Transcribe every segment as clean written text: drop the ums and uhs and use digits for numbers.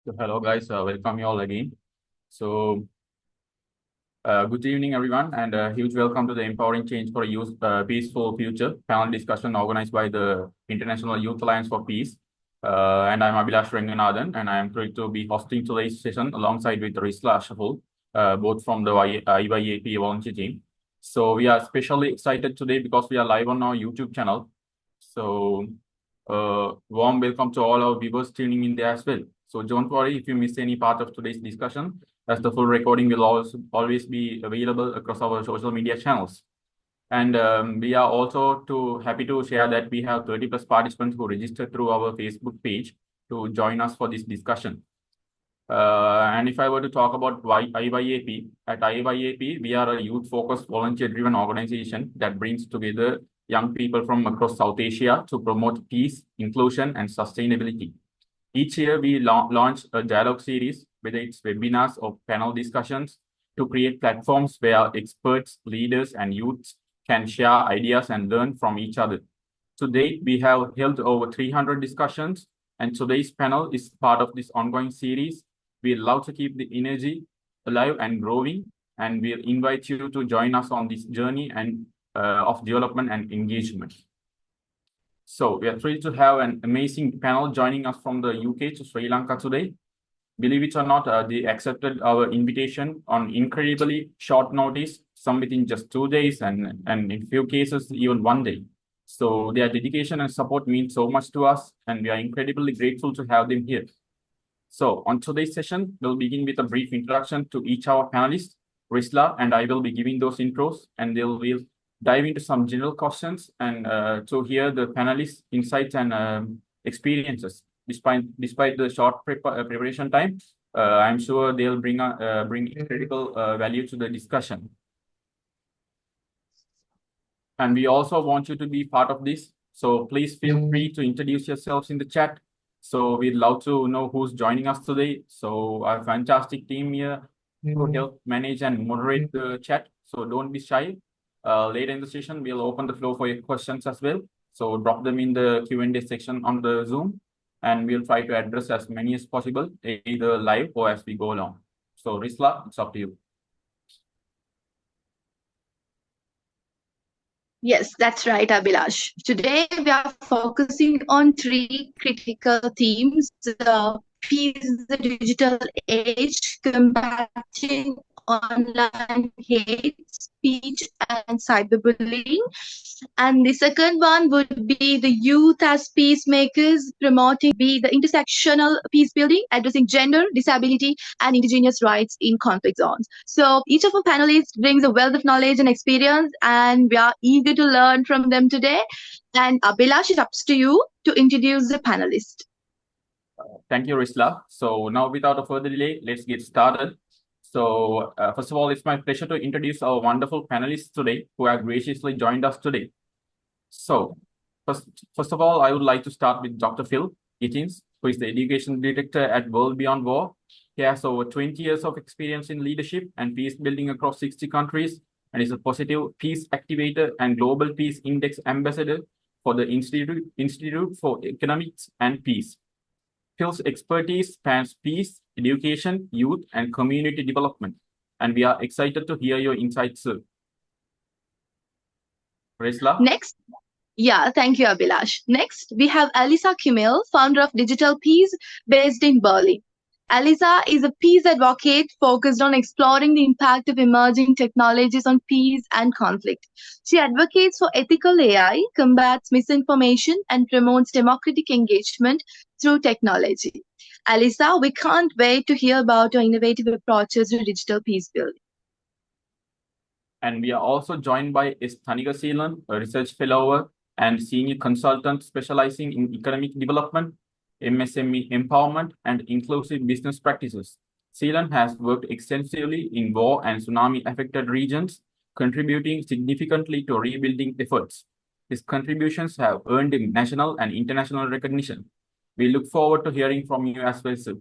So hello guys, welcome you all again. So good evening everyone, and a huge welcome to the Empowering Change for a Youth Peaceful Future panel discussion organized by the International Youth Alliance for Peace. And I'm Abilaash Renganathan, and I am thrilled to be hosting today's session alongside with Rizla Ashraff, both from the IYAP volunteer team. So we are especially excited today because we are live on our YouTube channel. So warm welcome to all our viewers tuning in there as well. So don't worry if you miss any part of today's discussion, as the full recording will always be available across our social media channels. And we are also happy to share that we have 30 plus participants who registered through our Facebook page to join us for this discussion. And if I were to talk about IYAP, at IYAP, we are a youth-focused, volunteer-driven organization that brings together young people from across South Asia to promote peace, inclusion, and sustainability. Each year, we launch a dialogue series, whether it's webinars or panel discussions, to create platforms where experts, leaders, and youths can share ideas and learn from each other. To date, we have held over 300 discussions, and today's panel is part of this ongoing series. We love to keep the energy alive and growing, and we'll invite you to join us on this journey of development and engagement. So we are thrilled to have an amazing panel joining us from the UK to Sri Lanka today. Believe it or not, they accepted our invitation on incredibly short notice, some within just 2 days and in few cases, even 1 day. So their dedication and support means so much to us, and we are incredibly grateful to have them here. So on today's session, we'll begin with a brief introduction to each of our panelists. Rizla and I will be giving those intros, and we'll dive into some general questions and to hear the panelists' insights and experiences. Despite the short preparation time, I'm sure they'll bring critical value to the discussion. And we also want you to be part of this. So please feel free to introduce yourselves in the chat. So we'd love to know who's joining us today. So our fantastic team here to help manage and moderate the chat. So don't be shy. Later in the session, we'll open the floor for your questions as well. So drop them in the Q&A section on the Zoom, and we'll try to address as many as possible, either live or as we go along. So Rizla, it's up to you. Yes, that's right, Abilaash. Today, we are focusing on 3 critical themes: peace, the digital age, combating online hate speech and cyberbullying. And the second one would be the youth as peacemakers, promoting the intersectional peace building, addressing gender, disability, and indigenous rights in conflict zones. So each of our panelists brings a wealth of knowledge and experience, and we are eager to learn from them today. And Abilaash, it's up to you to introduce the panelist. Thank you, Rizla. So now, without further delay, let's get started. So first of all, it's my pleasure to introduce our wonderful panelists today who have graciously joined us today. So first of all, I would like to start with Dr. Phill Gittins, who is the Education Director at World Beyond War. He has over 20 years of experience in leadership and peace building across 60 countries, and is a positive peace activator and Global Peace Index ambassador for the Institute for Economics and Peace. Phil's expertise spans peace, education, youth, and community development, and we are excited to hear your insights, sir. Rizla? Next. Yeah, thank you, Abilaash. Next, we have Alissa Chmiel, founder of Digital Peace, based in Berlin. Alissa is a peace advocate focused on exploring the impact of emerging technologies on peace and conflict. She advocates for ethical AI, combats misinformation, and promotes democratic engagement through technology. Alissa, we can't wait to hear about your innovative approaches to digital peace building. And we are also joined by Thilina Seelan, a research fellow and senior consultant specializing in economic development, MSME empowerment, and inclusive business practices. Seelan has worked extensively in war and tsunami-affected regions, contributing significantly to rebuilding efforts. His contributions have earned him national and international recognition. We look forward to hearing from you as well, sir.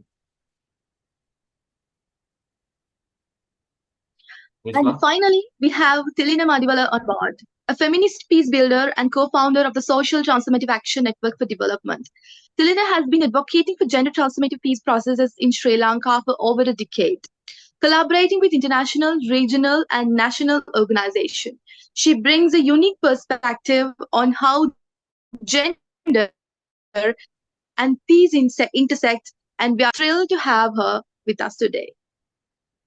And finally, we have Thilina Madiwala on board, a feminist peace builder and co-founder of the Social Transformative Action Network for Development. Thilina has been advocating for gender transformative peace processes in Sri Lanka for over a decade, collaborating with international, regional, and national organizations. She brings a unique perspective on how gender and peace intersect, and we are thrilled to have her with us today.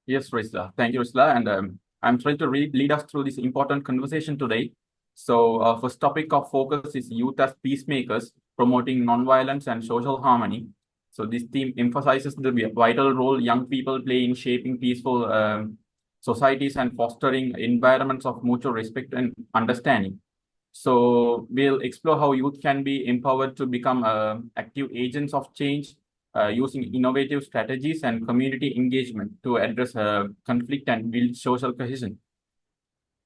Yes, Rizla. Thank you, Rizla. And I'm trying to lead us through this important conversation today. So, first topic of focus is youth as peacemakers, promoting nonviolence and social harmony. So, this theme emphasizes the vital role young people play in shaping peaceful societies and fostering environments of mutual respect and understanding. So, we'll explore how youth can be empowered to become active agents of change using innovative strategies and community engagement to address conflict and build social cohesion.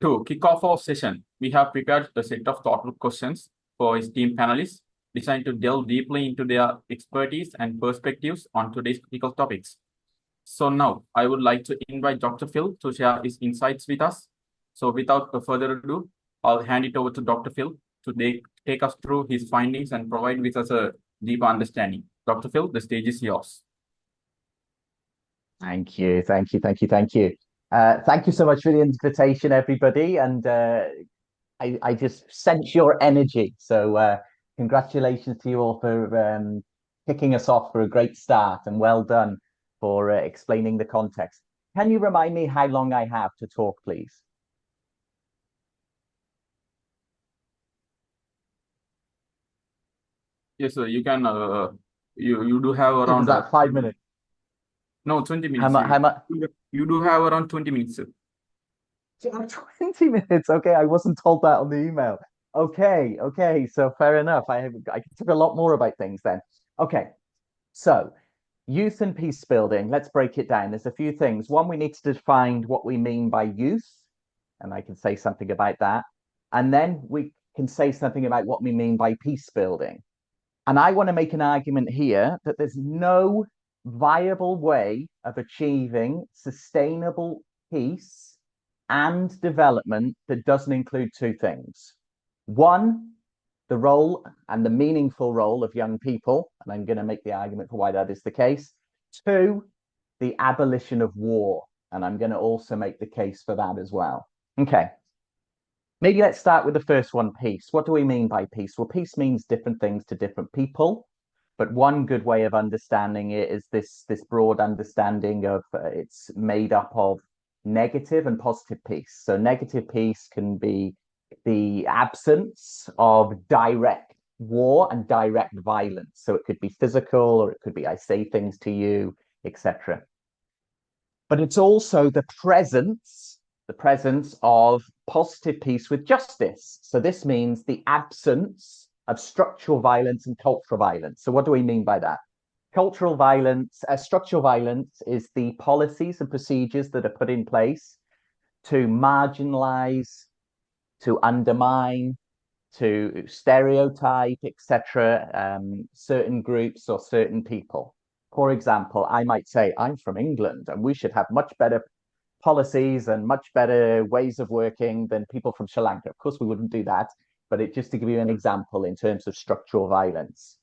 To kick off our session, we have prepared a set of thoughtful questions for esteemed panelists designed to delve deeply into their expertise and perspectives on today's critical topics. So now I would like to invite Dr. Phill to share his insights with us. So without further ado, I'll hand it over to Dr. Phill to take us through his findings and provide with us a deeper understanding. Dr. Phill, the stage is yours. Thank you. Thank you so much for the invitation, everybody. And I just sense your energy. So congratulations to you all for kicking us off for a great start, and well done for explaining the context. Can you remind me how long I have to talk, please? Yes, sir. You can. You do have around. Is that 5 minutes? No, 20 minutes. How much? You do have around 20 minutes, sir. 20 minutes. Okay, I wasn't told that on the email. Okay. So fair enough. I can talk a lot more about things then. Okay, so youth and peace building. Let's break it down. There's a few things. One, we need to define what we mean by youth, and I can say something about that. And then we can say something about what we mean by peace building. And I want to make an argument here that there's no viable way of achieving sustainable peace and development that doesn't include two things. One, the role and the meaningful role of young people, and I'm going to make the argument for why that is the case. Two, the abolition of war, and I'm going to also make the case for that as well. Okay. Maybe let's start with the first one, peace. What do we mean by peace? Well, peace means different things to different people, but one good way of understanding it is this broad understanding of it's made up of negative and positive peace. So negative peace can be the absence of direct war and direct violence. So it could be physical, or it could be I say things to you, etc. But it's also the presence of positive peace with justice. So this means the absence of structural violence and cultural violence. So what do we mean by that? Structural violence is the policies and procedures that are put in place to marginalize, to undermine, to stereotype, etc., certain groups or certain people. For example, I might say, I'm from England and we should have much better policies and much better ways of working than people from Sri Lanka. Of course, we wouldn't do that, but just to give you an example in terms of structural violence.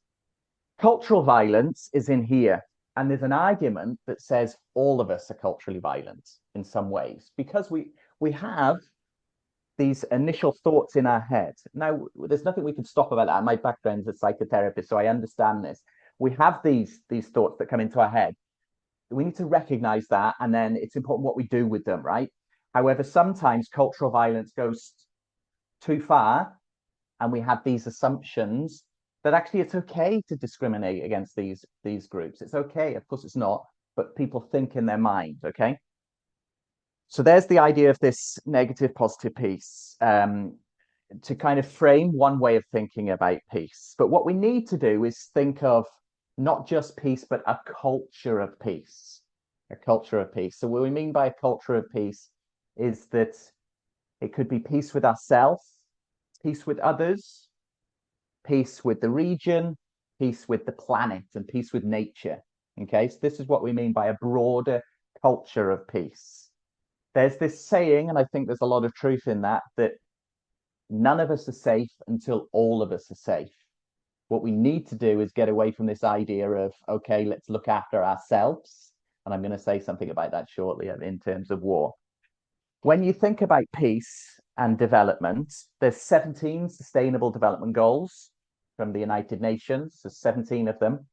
Cultural violence is in here, and there's an argument that says all of us are culturally violent in some ways, because we have these initial thoughts in our head. Now, there's nothing we can stop about that. My background is a psychotherapist, so I understand this. We have these thoughts that come into our head. We need to recognize that, and then it's important what we do with them, right? However, sometimes cultural violence goes too far, and we have these assumptions that actually it's okay to discriminate against these groups. It's okay. Of course it's not, but people think in their mind, okay? So there's the idea of this negative positive peace, to kind of frame one way of thinking about peace. But what we need to do is think of not just peace, but a culture of peace. A culture of peace. So what we mean by a culture of peace is that it could be peace with ourselves, peace with others, peace with the region, peace with the planet, and peace with nature. Okay, so this is what we mean by a broader culture of peace. There's this saying, and I think there's a lot of truth in that, that none of us are safe until all of us are safe. What we need to do is get away from this idea of, okay, let's look after ourselves. And I'm going to say something about that shortly in terms of war. When you think about peace and development, there's 17 sustainable development goals from the United Nations. There's 17 of them.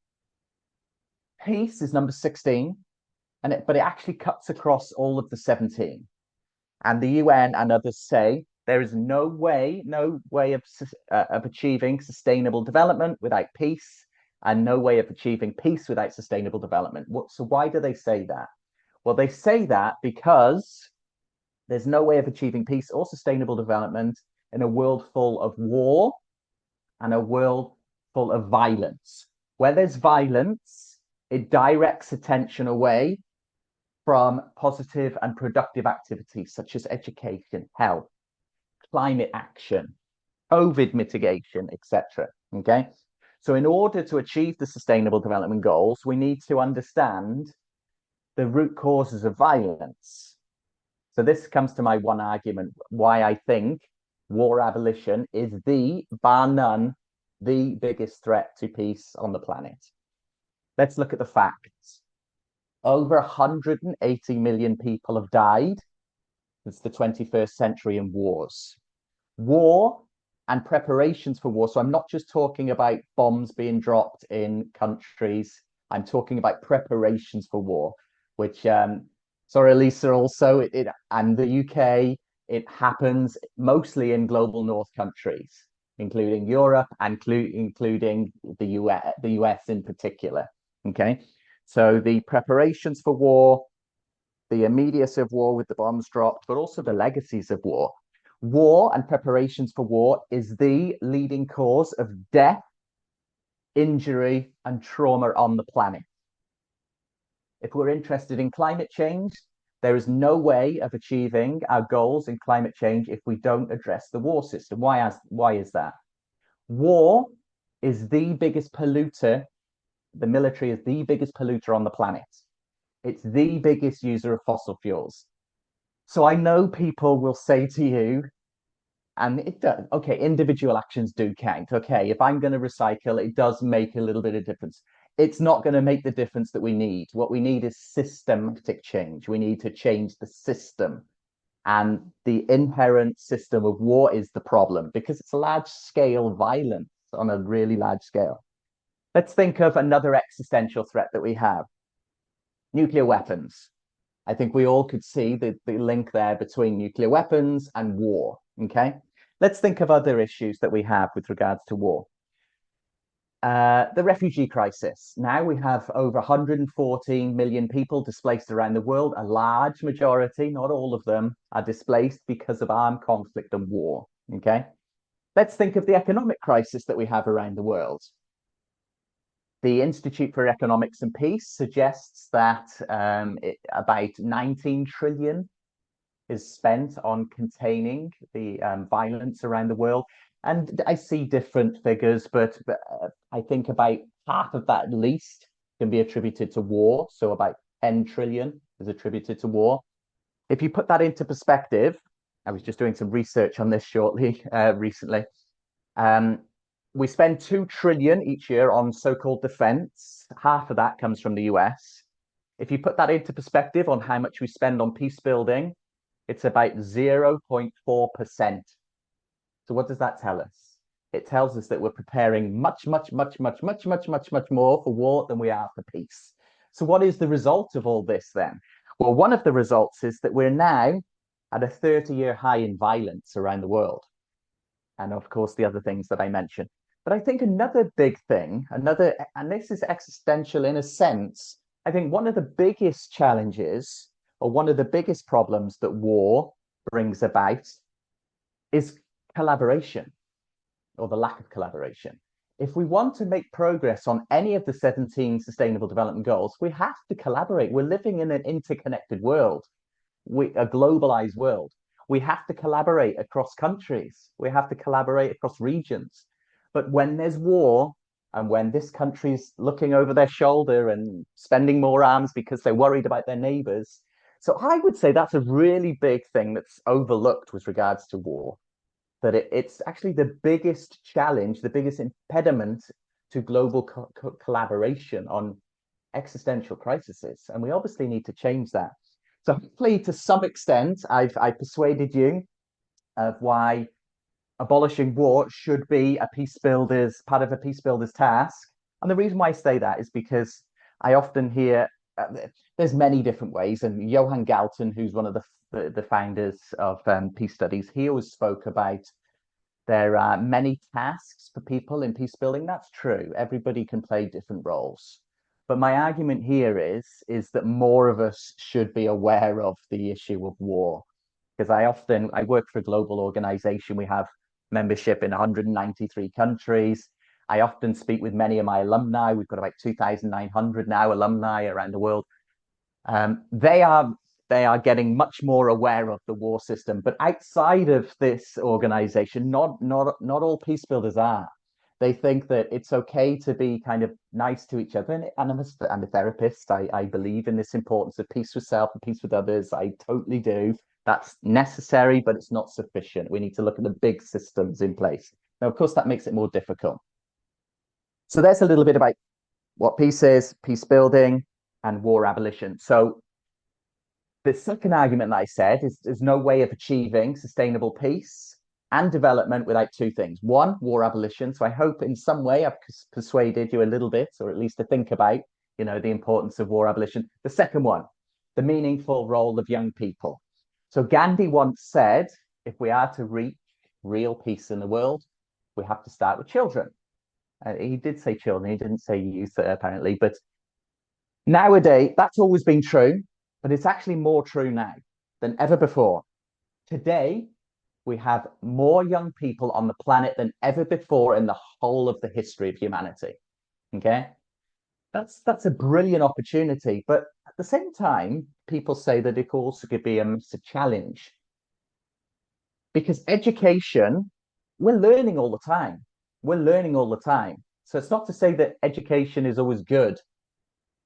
Peace is number 16, but it actually cuts across all of the 17. And the UN and others say there is no way of achieving sustainable development without peace, and no way of achieving peace without sustainable development. So why do they say that? Well, they say that because there's no way of achieving peace or sustainable development in a world full of war and a world full of violence. Where there's violence, it directs attention away from positive and productive activities such as education, health, climate action, COVID mitigation, etc. Okay, so in order to achieve the sustainable development goals, we need to understand the root causes of violence. So this comes to my one argument why I think war abolition is bar none, the biggest threat to peace on the planet. Let's look at the facts. Over 180 million people have died since the 21st century in wars. War and preparations for war. So I'm not just talking about bombs being dropped in countries. I'm talking about preparations for war, which, sorry, Alissa, also, and the UK, it happens mostly in global north countries, including Europe and including the US in particular. Okay, so the preparations for war, the immediacy of war with the bombs dropped, but also the legacies of war. War and preparations for war is the leading cause of death, injury, and trauma on the planet. If we're interested in climate change, there is no way of achieving our goals in climate change if we don't address the war system. Why is that? War is the biggest polluter. The military is the biggest polluter on the planet. It's the biggest user of fossil fuels. So I know people will say to you, and it does, okay, individual actions do count. Okay, if I'm going to recycle, it does make a little bit of difference. It's not going to make the difference that we need. What we need is systematic change. We need to change the system. And the inherent system of war is the problem because it's large-scale violence on a really large scale. Let's think of another existential threat that we have. Nuclear weapons. I think we all could see the link there between nuclear weapons and war, okay? Let's think of other issues that we have with regards to war. The refugee crisis. Now we have over 114 million people displaced around the world. A large majority, not all of them, are displaced because of armed conflict and war, okay? Let's think of the economic crisis that we have around the world. The Institute for Economics and Peace suggests that about 19 trillion is spent on containing the violence around the world. And I see different figures, but I think about half of that at least can be attributed to war. So about 10 trillion is attributed to war. If you put that into perspective, I was just doing some research on this recently. We spend 2 trillion each year on so-called defense. Half of that comes from the US. If you put that into perspective on how much we spend on peace building, it's about 0.4%. So what does that tell us? It tells us that we're preparing much more for war than we are for peace. So what is the result of all this then? Well, one of the results is that we're now at a 30-year high in violence around the world. And of course, the other things that I mentioned. But I think another big thing, and this is existential in a sense, I think one of the biggest challenges or one of the biggest problems that war brings about is collaboration or the lack of collaboration. If we want to make progress on any of the 17 sustainable development goals, we have to collaborate. We're living in an interconnected world, a globalized world. We have to collaborate across countries. We have to collaborate across regions. But when there's war and when this country's looking over their shoulder and spending more arms because they're worried about their neighbors. So I would say that's a really big thing that's overlooked with regards to war, that it's actually the biggest challenge, the biggest impediment to global collaboration on existential crises. And we obviously need to change that. So hopefully, to some extent, I persuaded you of why abolishing war should be a part of a peace builder's task. And the reason why I say that is because I often hear there's many different ways. And Johan Galton, who's one of the founders of peace studies, he always spoke about there are many tasks for people in peace building. That's true. Everybody can play different roles. But my argument here is that more of us should be aware of the issue of war. Because I work for a global organization. We have membership in 193 countries. I often speak with many of my alumni. We've got about 2,900 now alumni around the world. They are getting much more aware of the war system. But outside of this organization, not all peace builders are. They think that it's okay to be kind of nice to each other. And I'm a therapist. I believe in this importance of peace with self and peace with others. I totally do. That's necessary, but it's not sufficient. We need to look at the big systems in place. Now, of course, that makes it more difficult. So there's a little bit about what peace is, peace building, and war abolition. So the second argument that I said is there's no way of achieving sustainable peace and development without two things. One, war abolition. So I hope in some way I've persuaded you a little bit, or at least to think about, the importance of war abolition. The second one, the meaningful role of young people. So Gandhi once said, if we are to reach real peace in the world, we have to start with children. He did say children, he didn't say youth, apparently. But nowadays, that's always been true, but it's actually more true now than ever before. Today, we have more young people on the planet than ever before in the whole of the history of humanity. Okay? That's a brilliant opportunity. But at the same time, people say that it also could be a massive challenge. Because education, we're learning all the time. We're learning all the time. So it's not to say that education is always good.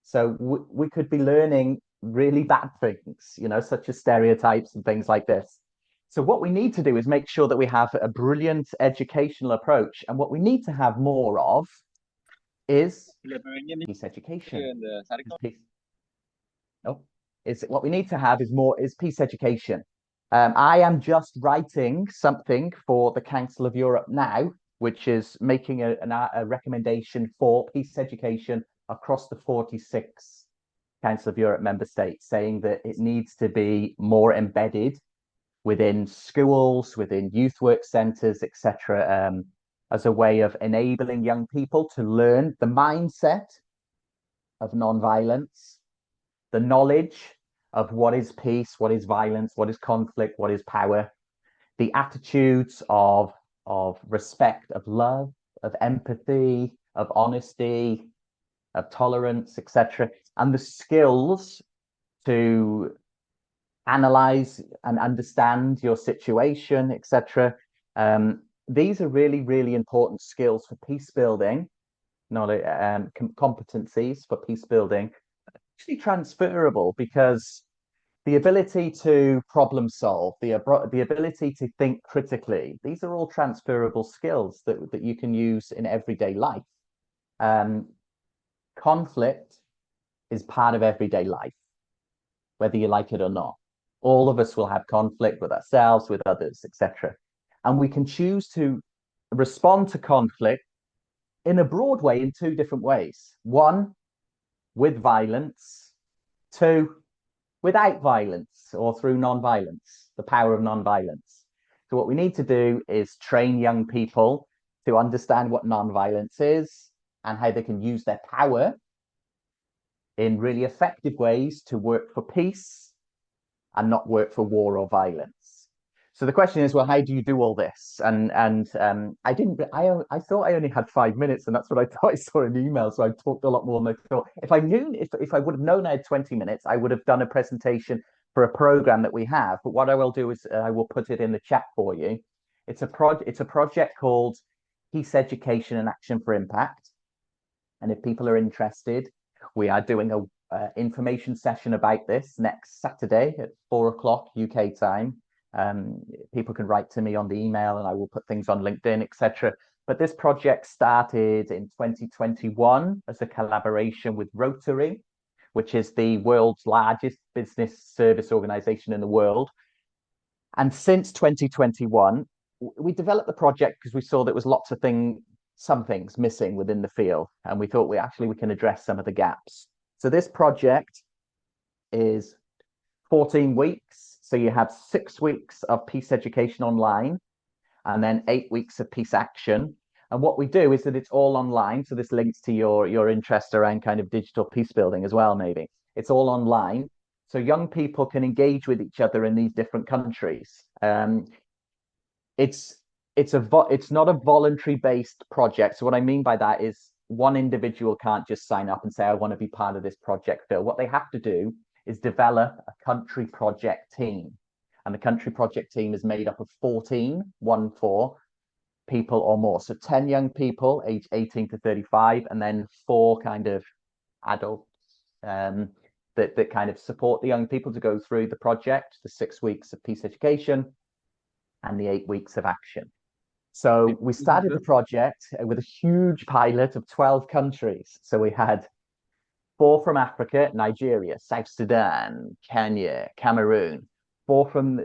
So we could be learning really bad things, such as stereotypes and things like this. So what we need to do is make sure that we have a brilliant educational approach. And what we need to have more of is peace education. What we need to have is peace education. I am just writing something for the Council of Europe now, which is making a recommendation for peace education across the 46 Council of Europe member states, saying that it needs to be more embedded within schools, within youth work centres, etc., as a way of enabling young people to learn the mindset of non-violence, the knowledge of what is peace, what is violence, what is conflict, what is power, the attitudes of respect, of love, of empathy, of honesty, of tolerance, etc., and the skills to analyze and understand your situation, etc. These are really, really important skills for peace building, knowledge, competencies for peace building, actually transferable, because the ability to problem solve, the ability to think critically, these are all transferable skills that you can use in everyday life. Conflict is part of everyday life, whether you like it or not. All of us will have conflict with ourselves, with others, etc. And we can choose to respond to conflict in a broad way in two different ways. One, with violence. Two, without violence or through non-violence, the power of non-violence. So what we need to do is train young people to understand what non-violence is and how they can use their power in really effective ways to work for peace and not work for war or violence. So the question is, well, how do you do all this? And I thought I only had 5 minutes, and that's what I thought I saw in the email. So I talked a lot more than I thought. If I would have known I had 20 minutes, I would have done a presentation for a program that we have. But what I will do is I will put it in the chat for you. It's a project called Peace Education and Action for Impact. And if people are interested, we are doing a information session about this next Saturday at 4:00 UK time. People can write to me on the email, and I will put things on LinkedIn, etc. But this project started in 2021 as a collaboration with Rotary, which is the world's largest business service organization in the world. And since 2021, we developed the project because we saw there was lots of some things missing within the field. And we thought we can address some of the gaps. So this project is 14 weeks. So you have 6 weeks of peace education online and then 8 weeks of peace action. And what we do is that it's all online. So this links to your interest around kind of digital peace building as well, maybe. It's all online. So young people can engage with each other in these different countries. It's not a voluntary based project. So what I mean by that is one individual can't just sign up and say, I want to be part of this project, Phill. What they have to do is develop a country project team. And the country project team is made up of 14 people or more. So 10 young people, age 18 to 35, and then 4 kind of adults that kind of support the young people to go through the project, the 6 weeks of peace education and the 8 weeks of action. So we started the project with a huge pilot of 12 countries. So we had 4 from Africa, Nigeria, South Sudan, Kenya, Cameroon, 4 from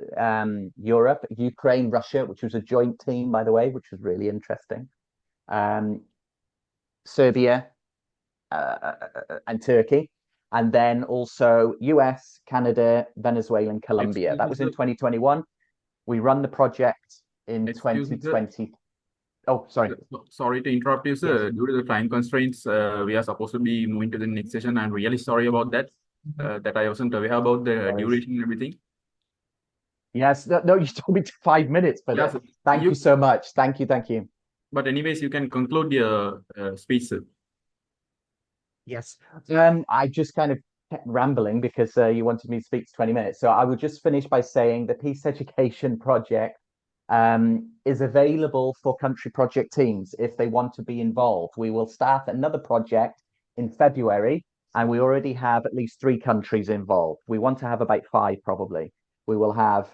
Europe, Ukraine, Russia, which was a joint team, by the way, which was really interesting. Serbia and Turkey. And then also US, Canada, Venezuela, and Colombia. That was in 2021. We run the project in 2020. Oh, sorry. Sorry to interrupt you, sir. Yes. Due to the time constraints, we are supposed to be moving to the next session. I'm really sorry about that. That I wasn't aware about the duration and everything. Yes, no, you told me 5 minutes, but yes, thank you so much. Thank you. But anyways, you can conclude your speech, sir. Yes. I just kind of kept rambling because you wanted me to speak for 20 minutes. So I will just finish by saying the Peace Education Project is available for country project teams if they want to be involved. We will start another project in February, and we already have at least 3 countries involved. We want to have about 5 probably. We will have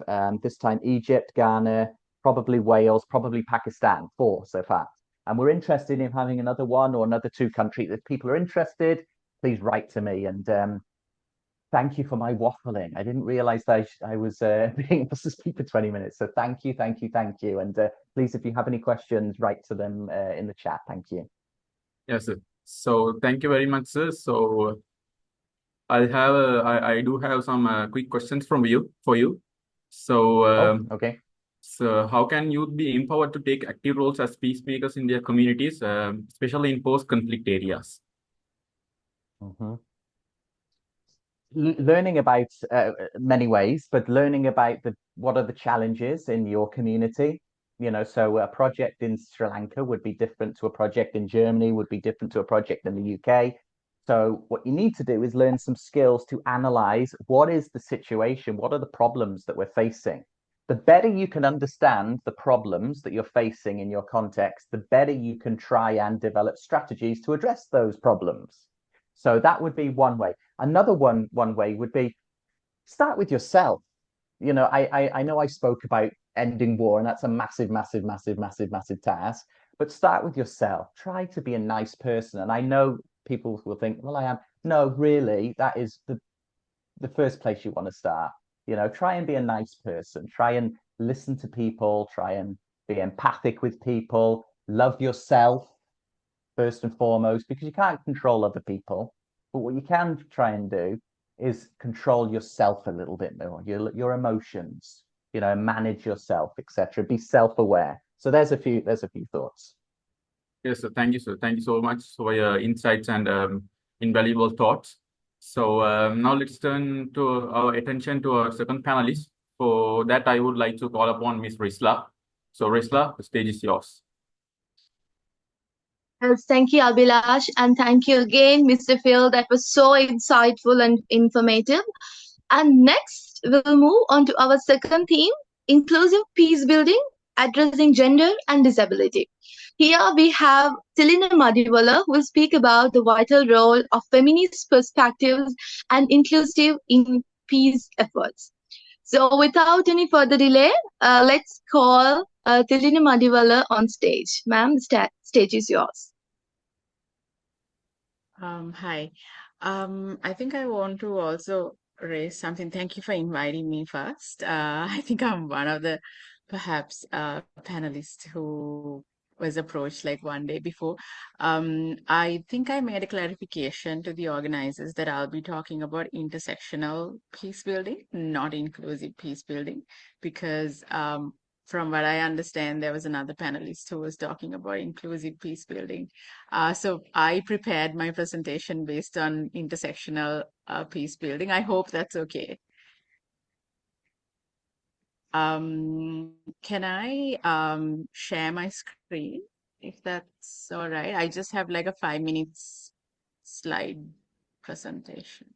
this time Egypt, Ghana, probably Wales, probably Pakistan, 4 so far. And we're interested in having another 1 or another 2 countries. If people are interested, please write to me. And thank you for my waffling. I didn't realize that I was being able to speak for 20 minutes. So thank you. And please, if you have any questions, write to them in the chat. Thank you. Yes, sir. So thank you very much, sir. So I do have some quick questions for you. So okay. So how can youth be empowered to take active roles as peacemakers in their communities, especially in post-conflict areas? Learning about many ways, but learning about what are the challenges in your community. So a project in Sri Lanka would be different to a project in Germany, would be different to a project in the UK. So what you need to do is learn some skills to analyze what is the situation, what are the problems that we're facing. The better you can understand the problems that you're facing in your context, the better you can try and develop strategies to address those problems. So that would be one way. Another one way would be start with yourself. I know I spoke about ending war, and that's a massive task, but start with yourself. Try to be a nice person. And I know people will think, well, I am. No, really, that is the first place you want to start. Try and be a nice person. Try and listen to people. Try and be empathic with people. Love yourself first and foremost, because you can't control other people. But what you can try and do is control yourself a little bit more, your emotions, manage yourself, etc. Be self-aware. So there's a few thoughts. Yes, sir. Thank you, sir. Thank you so much for your insights and invaluable thoughts. So now let's turn to our attention to our second panelist. For that, I would like to call upon Ms. Rizla. So Rizla, the stage is yours. Yes, thank you, Abilaash, and thank you again, Mr. Phill. That was so insightful and informative. And next, we'll move on to our second theme, inclusive peace building, addressing gender and disability. Here we have Thilina Madiwala, who will speak about the vital role of feminist perspectives and inclusive in peace efforts. So without any further delay, let's call Thilina Madiwala on stage. Ma'am, the stage is yours. Hi. I think I want to also raise something. Thank you for inviting me first. I think I'm one of the perhaps panelists who was approached like one day before. I think I made a clarification to the organizers that I'll be talking about intersectional peace building, not inclusive peace building, because from what I understand, there was another panelist who was talking about inclusive peace building. So I prepared my presentation based on intersectional peace building. I hope that's okay. Can I share my screen if that's all right? I just have like a 5 minutes slide presentation.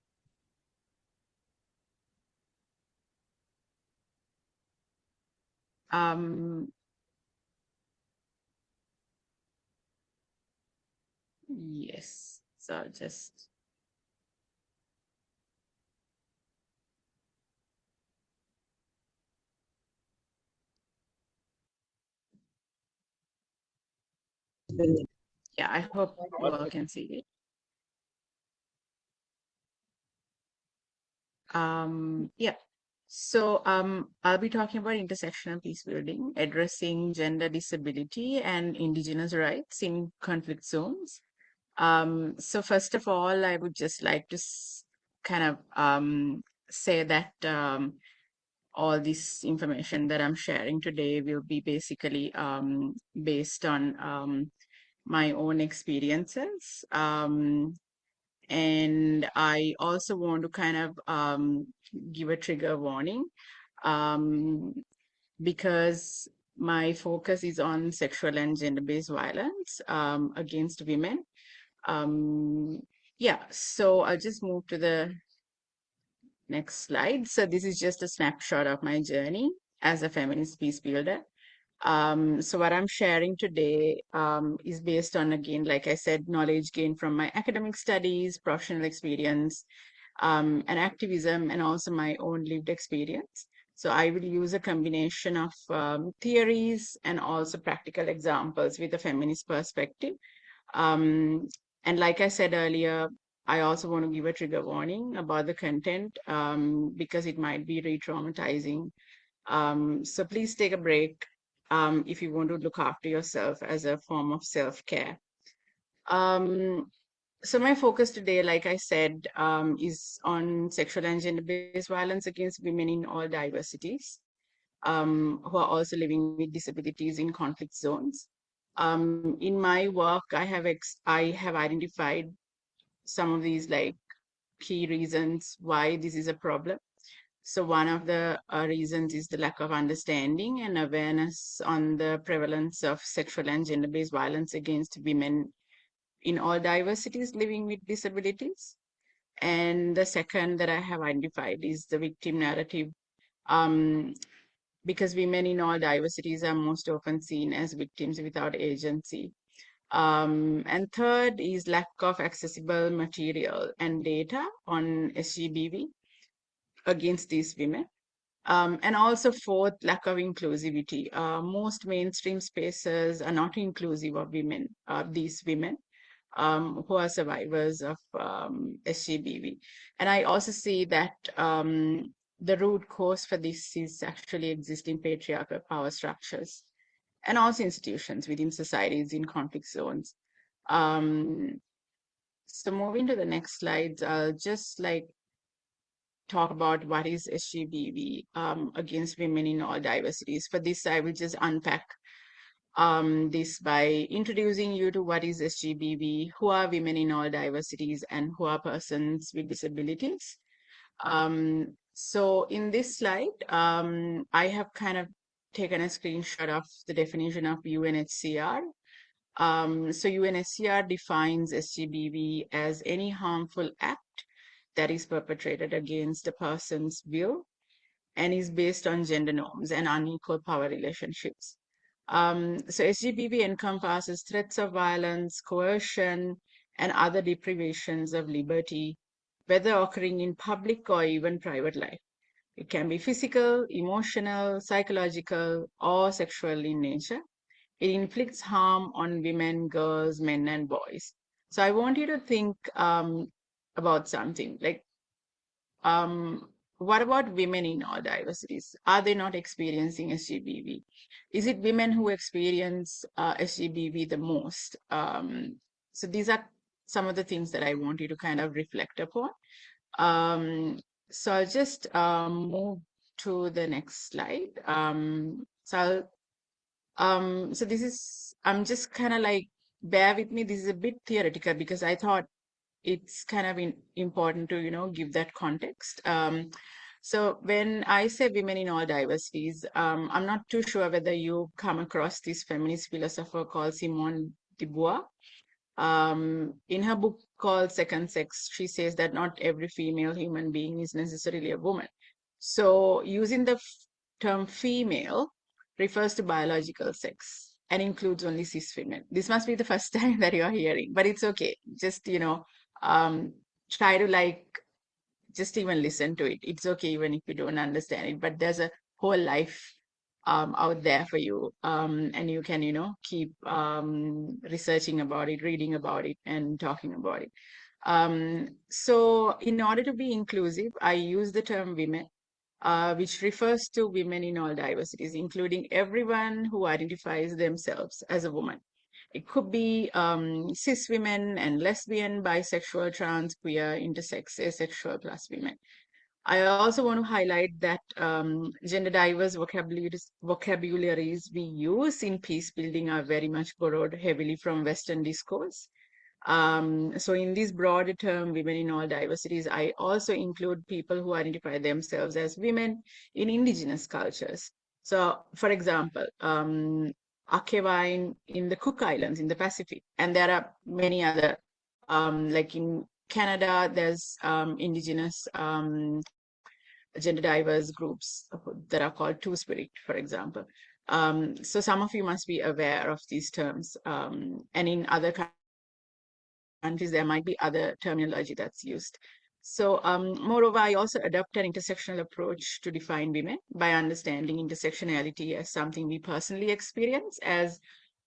Yes, so just yeah, I hope you all can see it. Yeah. So I'll be talking about intersectional peace building, addressing gender disability and indigenous rights in conflict zones. So first of all, I would just like to kind of say that all this information that I'm sharing today will be basically based on my own experiences. And I also want to kind of give a trigger warning because my focus is on sexual and gender-based violence against women. Yeah, so I'll just move to the next slide. So this is just a snapshot of my journey as a feminist peace builder. So what I'm sharing today is based on, again, like I said, knowledge gained from my academic studies, professional experience, and activism, and also my own lived experience. So I will use a combination of theories and also practical examples with a feminist perspective. And like I said earlier, I also want to give a trigger warning about the content because it might be re-traumatizing. So please take a break if you want to look after yourself as a form of self-care. So my focus today, like I said, is on sexual and gender-based violence against women in all diversities who are also living with disabilities in conflict zones. In my work, I have identified some of these like key reasons why this is a problem. So one of the reasons is the lack of understanding and awareness on the prevalence of sexual and gender-based violence against women in all diversities living with disabilities. And the second that I have identified is the victim narrative, because women in all diversities are most often seen as victims without agency. And third is lack of accessible material and data on SGBV against these women. And also fourth, lack of inclusivity. Most mainstream spaces are not inclusive of women, these women who are survivors of SGBV. And I also see that the root cause for this is actually existing patriarchal power structures and also institutions within societies in conflict zones. So moving to the next slides, I'll just like talk about what is SGBV against women in all diversities. For this, I will just unpack this by introducing you to what is SGBV, who are women in all diversities, and who are persons with disabilities. So in this slide, I have kind of taken a screenshot of the definition of UNHCR. So UNHCR defines SGBV as any harmful act that is perpetrated against a person's will and is based on gender norms and unequal power relationships. So SGBV encompasses threats of violence, coercion, and other deprivations of liberty, whether occurring in public or even private life. It can be physical, emotional, psychological, or sexual in nature. It inflicts harm on women, girls, men, and boys. So I want you to think about something like, what about women in all diversities? Are they not experiencing SGBV? Is it women who experience SGBV the most? So these are some of the things that I want you to kind of reflect upon. So I'll just move to the next slide. So this is, I'm just kind of like, bear with me. This is a bit theoretical because I thought it's kind of important to, give that context. So when I say women in all diversities, I'm not too sure whether you come across this feminist philosopher called Simone de Beauvoir. In her book called Second Sex, she says that not every female human being is necessarily a woman. So using the term female refers to biological sex and includes only cis women. This must be the first time that you're hearing, but it's okay. Just, try to like just even listen to it. It's okay even if you don't understand it, but there's a whole life out there for you. And you can, keep researching about it, reading about it, and talking about it. So in order to be inclusive, I use the term women, which refers to women in all diversities, including everyone who identifies themselves as a woman. It could be cis women and lesbian, bisexual, trans, queer, intersex, asexual plus women. I also want to highlight that gender diverse vocabularies we use in peace building are very much borrowed heavily from Western discourse. So in this broader term, women in all diversities, I also include people who identify themselves as women in indigenous cultures. So for example, Akewine in the Cook Islands in the Pacific, and there are many other, like in Canada, there's indigenous gender diverse groups that are called Two Spirit, for example. So some of you must be aware of these terms, and in other countries, there might be other terminology that's used. So moreover, I also adopt an intersectional approach to define women by understanding intersectionality as something we personally experience, as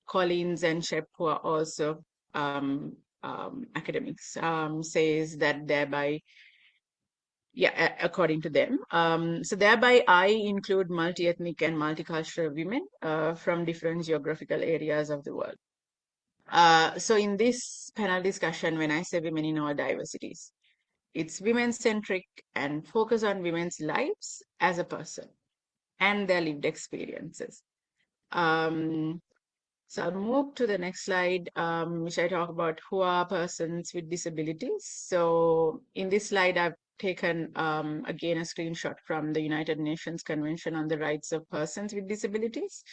Collins and Shep, who are also academics, says that thereby, yeah, according to them. So thereby, I include multi-ethnic and multicultural women from different geographical areas of the world. So in this panel discussion, when I say women in all diversities, it's women-centric and focus on women's lives as a person and their lived experiences. So I'll move to the next slide, which I talk about who are persons with disabilities. So in this slide, I've taken, again, a screenshot from the United Nations Convention on the Rights of Persons with Disabilities.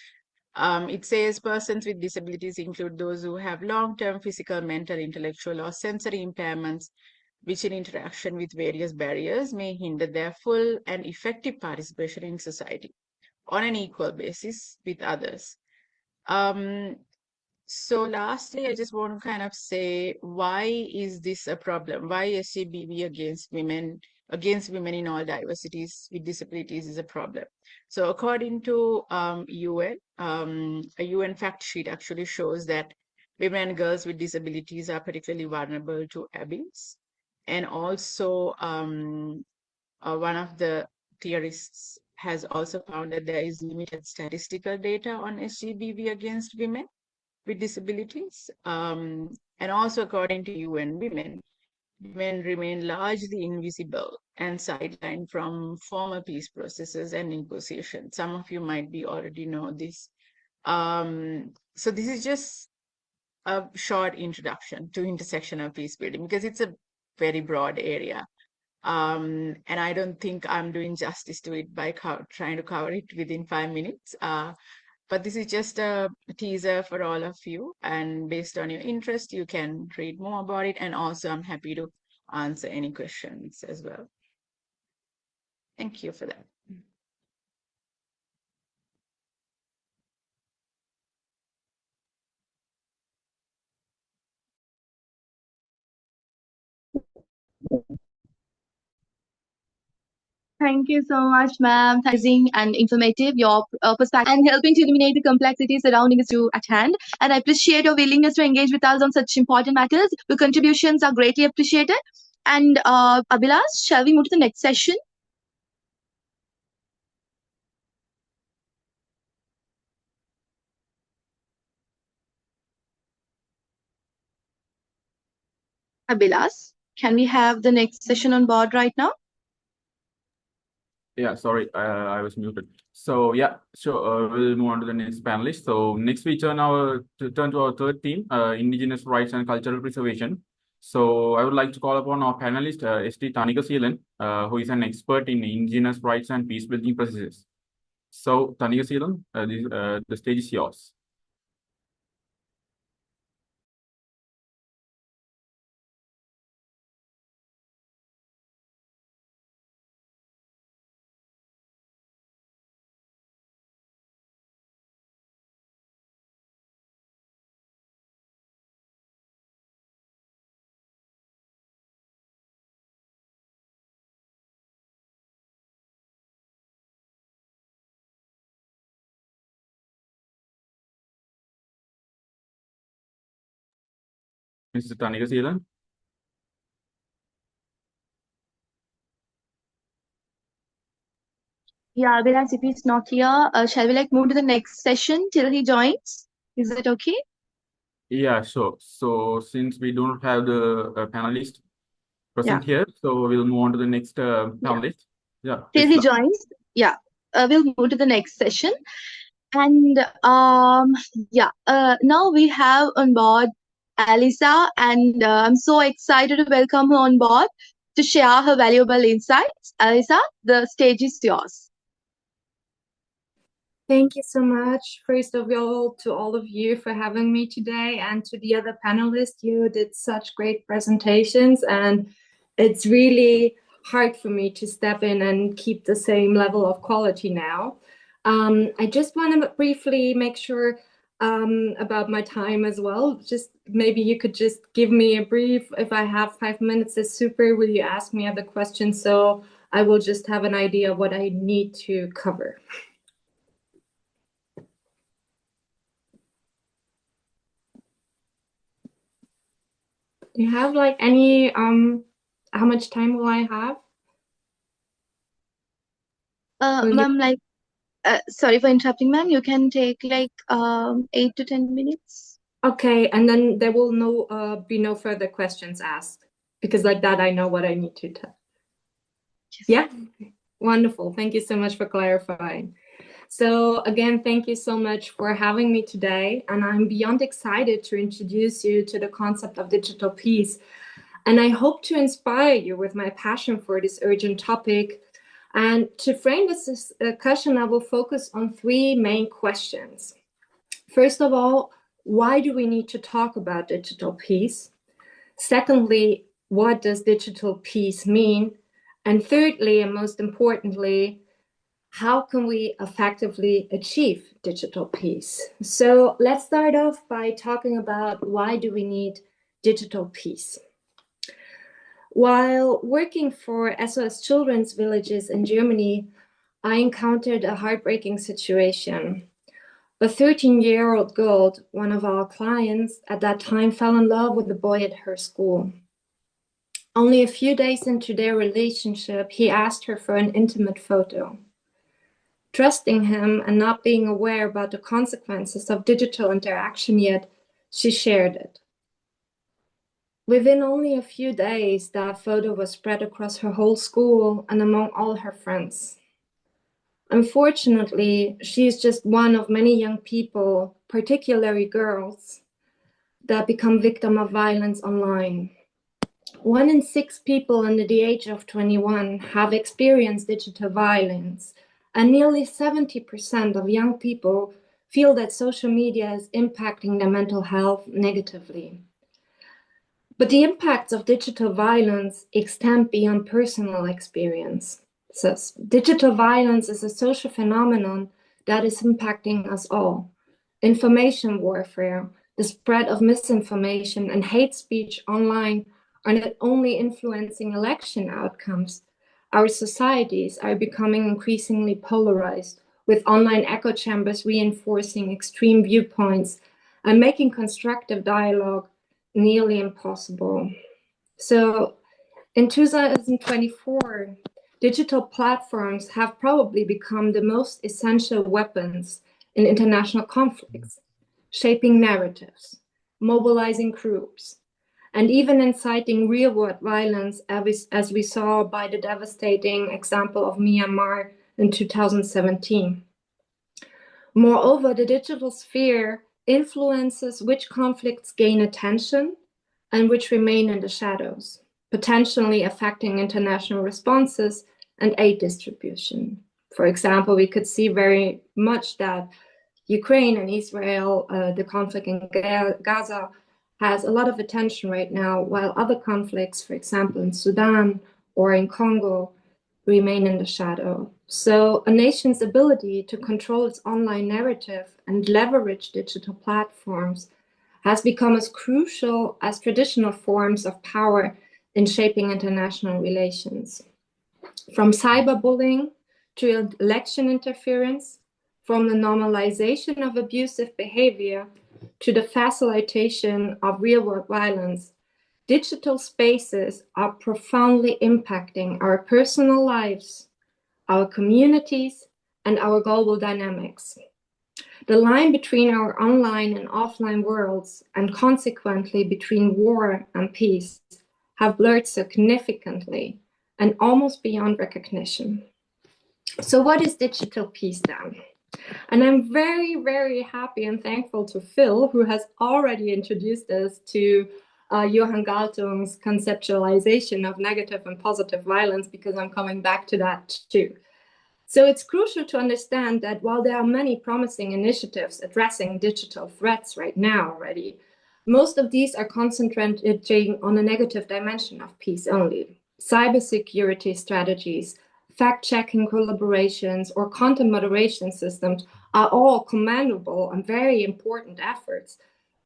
It says persons with disabilities include those who have long-term physical, mental, intellectual, or sensory impairments, which in interaction with various barriers may hinder their full and effective participation in society on an equal basis with others. So lastly, I just want to kind of say, why is this a problem? Why SGBV against women in all diversities with disabilities is a problem. So according to UN, a UN fact sheet actually shows that women and girls with disabilities are particularly vulnerable to abuse. And also one of the theorists has also found that there is limited statistical data on SGBV against women with disabilities. And also according to UN Women, women remain largely invisible and sidelined from formal peace processes and negotiations. Some of you might be already know this. So this is just a short introduction to intersectional peace building because it's a very broad area. And I don't think I'm doing justice to it by trying to cover it within 5 minutes. But this is just a teaser for all of you. And based on your interest, you can read more about it. And also, I'm happy to answer any questions as well. Thank you for that. Thank you so much, ma'am. Amazing and informative, your perspective and helping to eliminate the complexities surrounding issue at hand. And I appreciate your willingness to engage with us on such important matters. Your contributions are greatly appreciated. And Abilaash, shall we move to the next session? Abilaash, can we have the next session on board right now? Yeah, sorry, I was muted. So yeah, sure. We'll move on to the next panelist. So next we turn to our third theme, indigenous rights and cultural preservation. So I would like to call upon our panelist, St. Thanikaseelan, who is an expert in indigenous rights and peace building processes. So Thanikaseelan, the stage is yours. Mr. Thanikaseelan. Yeah, Abilaash, if he's not here, shall we move to the next session till he joins? Is that okay? Yeah, sure. So since we don't have the panelist present here, so we'll move on to the next panelist. Yeah, till he joins. Yeah, we'll move to the next session. And now we have on board Alissa, and I'm so excited to welcome her on board to share her valuable insights. Alissa, the stage is yours. Thank you so much, first of all, to all of you for having me today, and to the other panelists. You did such great presentations, and it's really hard for me to step in and keep the same level of quality now. I just want to briefly make sure about my time as well. Just maybe you could just give me a brief. If I have 5 minutes, it's super. Will you ask me other questions? So I will just have an idea of what I need to cover. Do you have any how much time will I have? Ma'am, sorry for interrupting, ma'am. You can take 8 to 10 minutes. Okay, and then there will be no further questions asked, because like that I know what I need to tell. Yes. Yeah, wonderful. Thank you so much for clarifying. So again, thank you so much for having me today, and I'm beyond excited to introduce you to the concept of digital peace. And I hope to inspire you with my passion for this urgent topic. And to frame this discussion, I will focus on 3 main questions. First of all, why do we need to talk about digital peace? Secondly, what does digital peace mean? And thirdly, and most importantly, how can we effectively achieve digital peace? So let's start off by talking about why do we need digital peace? While working for SOS Children's Villages in Germany, I encountered a heartbreaking situation. A 13-year-old girl, one of our clients, at that time fell in love with a boy at her school. Only a few days into their relationship, he asked her for an intimate photo. Trusting him and not being aware about the consequences of digital interaction yet, she shared it. Within only a few days, that photo was spread across her whole school and among all her friends. Unfortunately, she is just one of many young people, particularly girls, that become victims of violence online. 1 in 6 people under the age of 21 have experienced digital violence, and nearly 70% of young people feel that social media is impacting their mental health negatively. But the impacts of digital violence extend beyond personal experience. So digital violence is a social phenomenon that is impacting us all. Information warfare, the spread of misinformation, and hate speech online are not only influencing election outcomes, our societies are becoming increasingly polarized, with online echo chambers reinforcing extreme viewpoints and making constructive dialogue nearly impossible. So in 2024, digital platforms have probably become the most essential weapons in international conflicts, shaping narratives, mobilizing groups, and even inciting real-world violence, as we saw by the devastating example of Myanmar in 2017. Moreover, the digital sphere influences which conflicts gain attention and which remain in the shadows, potentially affecting international responses and aid distribution. For example, we could see very much that Ukraine and Israel, the conflict in Gaza, has a lot of attention right now, while other conflicts, for example, in Sudan or in Congo, remain in the shadow. So a nation's ability to control its online narrative and leverage digital platforms has become as crucial as traditional forms of power in shaping international relations. From cyberbullying to election interference, from the normalization of abusive behavior to the facilitation of real-world violence, digital spaces are profoundly impacting our personal lives, our communities, and our global dynamics. The line between our online and offline worlds, and consequently between war and peace, have blurred significantly and almost beyond recognition. So what is digital peace then? And I'm very, very happy and thankful to Phill, who has already introduced us to Johan Galtung's conceptualization of negative and positive violence, because I'm coming back to that too. So it's crucial to understand that while there are many promising initiatives addressing digital threats right now already, most of these are concentrating on a negative dimension of peace only. Cybersecurity strategies, fact-checking collaborations, or content moderation systems are all commendable and very important efforts,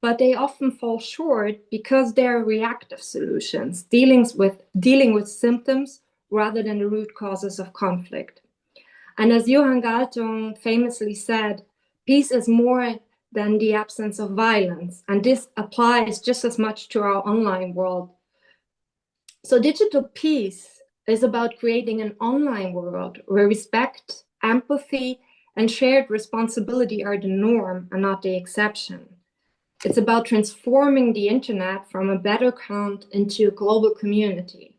but they often fall short because they're reactive solutions, dealing with symptoms rather than the root causes of conflict. And as Johan Galtung famously said, peace is more than the absence of violence, and this applies just as much to our online world. So digital peace is about creating an online world where respect, empathy, and shared responsibility are the norm and not the exception. It's about transforming the internet from a battleground into a global community,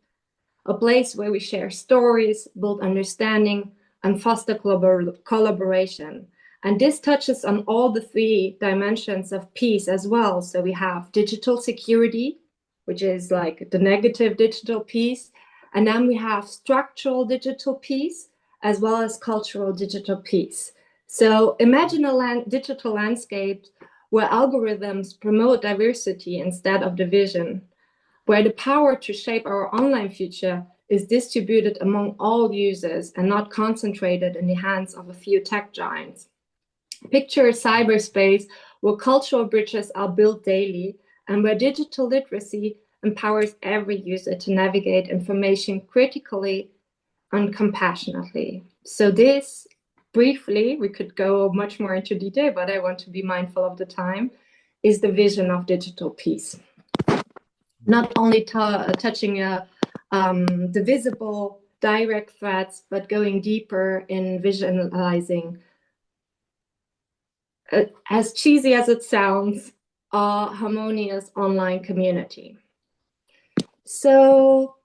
a place where we share stories, build understanding, and foster collaboration. And this touches on all the three dimensions of peace as well. So we have digital security, which is like the negative digital peace. And then we have structural digital peace, as well as cultural digital peace. So imagine a digital landscape where algorithms promote diversity instead of division, where the power to shape our online future is distributed among all users and not concentrated in the hands of a few tech giants. Picture a cyberspace where cultural bridges are built daily and where digital literacy empowers every user to navigate information critically and compassionately. So this, briefly, we could go much more into detail, but I want to be mindful of the time, is the vision of digital peace. Not only touching the visible direct threats, but going deeper in visualizing, as cheesy as it sounds, a harmonious online community. So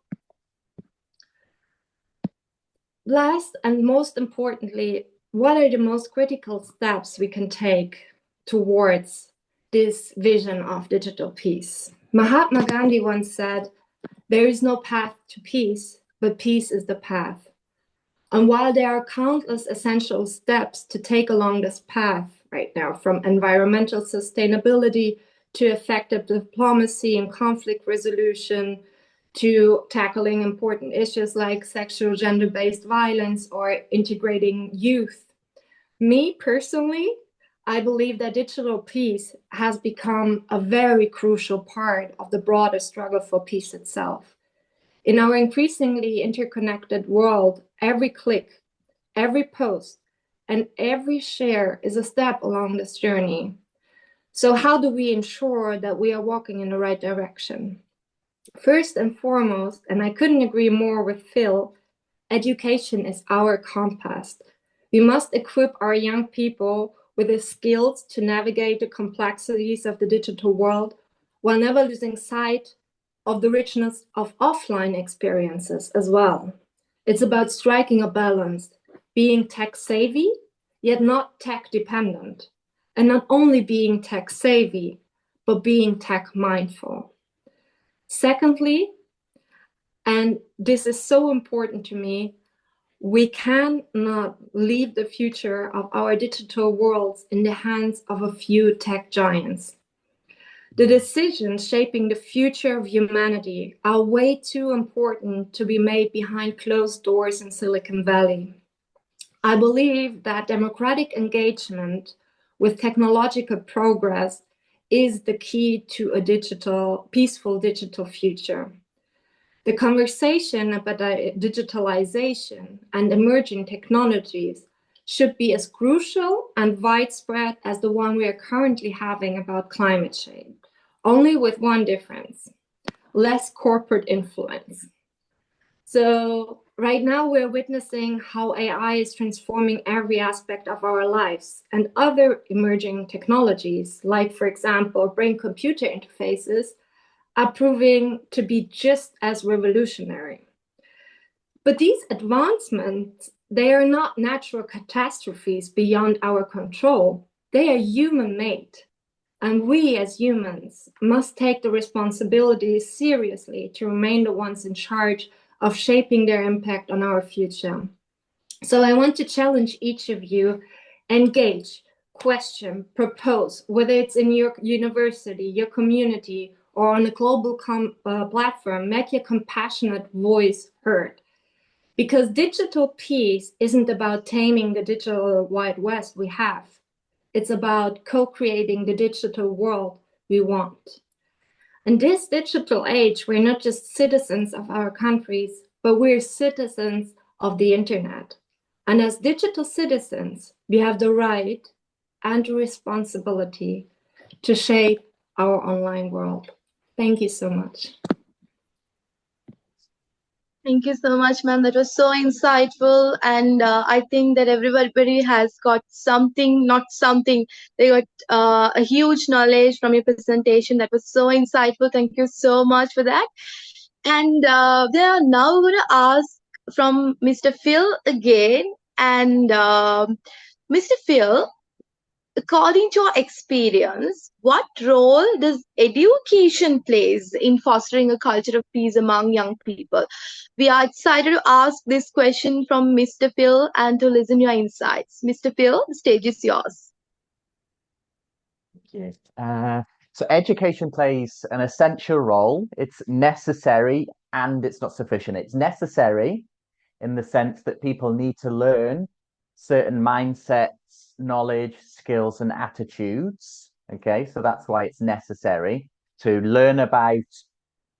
last and most importantly, what are the most critical steps we can take towards this vision of digital peace? Mahatma Gandhi once said, "There is no path to peace, but peace is the path." And while there are countless essential steps to take along this path right now, from environmental sustainability to effective diplomacy and conflict resolution, to tackling important issues like sexual gender-based violence or integrating youth, me personally, I believe that digital peace has become a very crucial part of the broader struggle for peace itself. In our increasingly interconnected world, every click, every post, and every share is a step along this journey. So how do we ensure that we are walking in the right direction? First and foremost, and I couldn't agree more with Phill, education is our compass. We must equip our young people with the skills to navigate the complexities of the digital world while never losing sight of the richness of offline experiences as well. It's about striking a balance, being tech savvy, yet not tech dependent, and not only being tech savvy, but being tech mindful. Secondly, and this is so important to me, we cannot leave the future of our digital worlds in the hands of a few tech giants. The decisions shaping the future of humanity are way too important to be made behind closed doors in Silicon Valley. I believe that democratic engagement with technological progress is the key to a peaceful digital future. The conversation about digitalization and emerging technologies should be as crucial and widespread as the one we are currently having about climate change, only with one difference: less corporate influence. So right now we're witnessing how AI is transforming every aspect of our lives, and other emerging technologies, like, for example, brain-computer interfaces, are proving to be just as revolutionary. But these advancements, they are not natural catastrophes beyond our control. They are human-made. And we as humans must take the responsibility seriously to remain the ones in charge of shaping their impact on our future. So I want to challenge each of you: engage, question, propose, whether it's in your university, your community, or on a global platform. Make your compassionate voice heard. Because digital peace isn't about taming the digital Wild West we have. It's about co-creating the digital world we want. In this digital age, we're not just citizens of our countries, but we're citizens of the internet. And as digital citizens, we have the right and responsibility to shape our online world. Thank you so much. Thank you so much, ma'am. That was so insightful. And I think that everybody has got something, not something. They got a huge knowledge from your presentation. That was so insightful. Thank you so much for that. And they are now going to ask from Mr. Phill again. And Mr. Phill, according to your experience, what role does education plays in fostering a culture of peace among young people? We are excited to ask this question from Mr. Phill and to listen your insights. Mr. Phill, the stage is yours. Yes. So education plays an essential role. It's necessary and it's not sufficient. It's necessary in the sense that people need to learn certain mindsets, knowledge, skills, and attitudes. Okay, so that's why it's necessary to learn about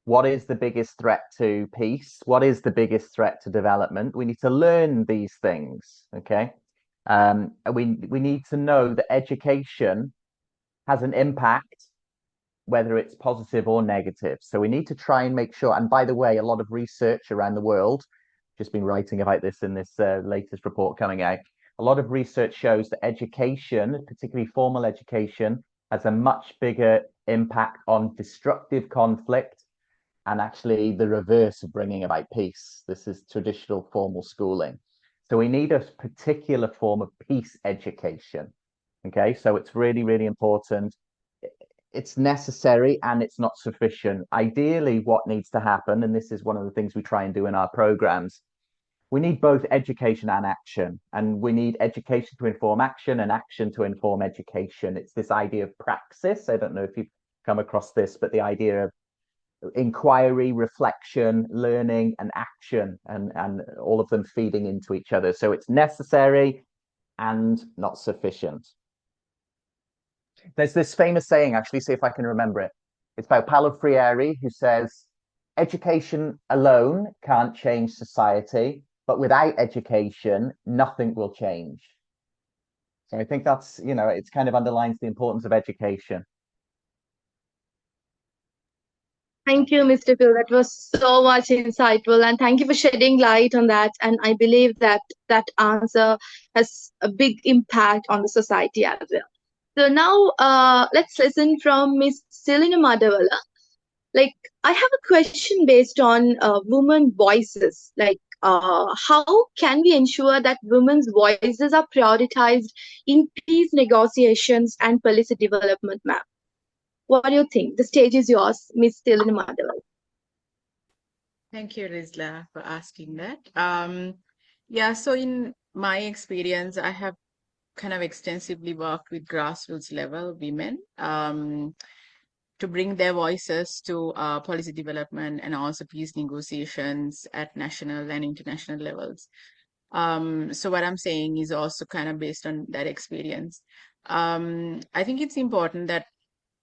what is the biggest threat to peace, what is the biggest threat to development. We need to learn these things. Okay, we need to know that education has an impact, whether it's positive or negative. So we need to try and make sure. And by the way, a lot of research around the world, just been writing about this in this latest report coming out. A lot of research shows that education, particularly formal education, has a much bigger impact on destructive conflict and actually the reverse of bringing about peace. This is traditional formal schooling. So we need a particular form of peace education. Okay, so it's really, really important. It's necessary and it's not sufficient. Ideally, what needs to happen, and this is one of the things we try and do in our programs, we need both education and action, and we need education to inform action and action to inform education. It's this idea of praxis. I don't know if you've come across this, but the idea of inquiry, reflection, learning, and action, and all of them feeding into each other. So it's necessary and not sufficient. There's this famous saying, actually, see if I can remember it. It's by Paulo Freire, who says, education alone can't change society, but without education, nothing will change. So I think that's, it kind of underlines the importance of education. Thank you, Mr. Phill. That was so much insightful, and thank you for shedding light on that. And I believe that that answer has a big impact on the society as well. So now, let's listen from Miss Thilina Madiwala. Like, I have a question based on women voices. Like, how can we ensure that women's voices are prioritized in peace negotiations and policy development, ma'am? What do you think? The stage is yours, Miss Thilina Madiwala. Thank you, Rizla, for asking that. Yeah, so in my experience, I have kind of extensively worked with grassroots level women to bring their voices to policy development and also peace negotiations at national and international levels. So what I'm saying is also kind of based on that experience. I think it's important that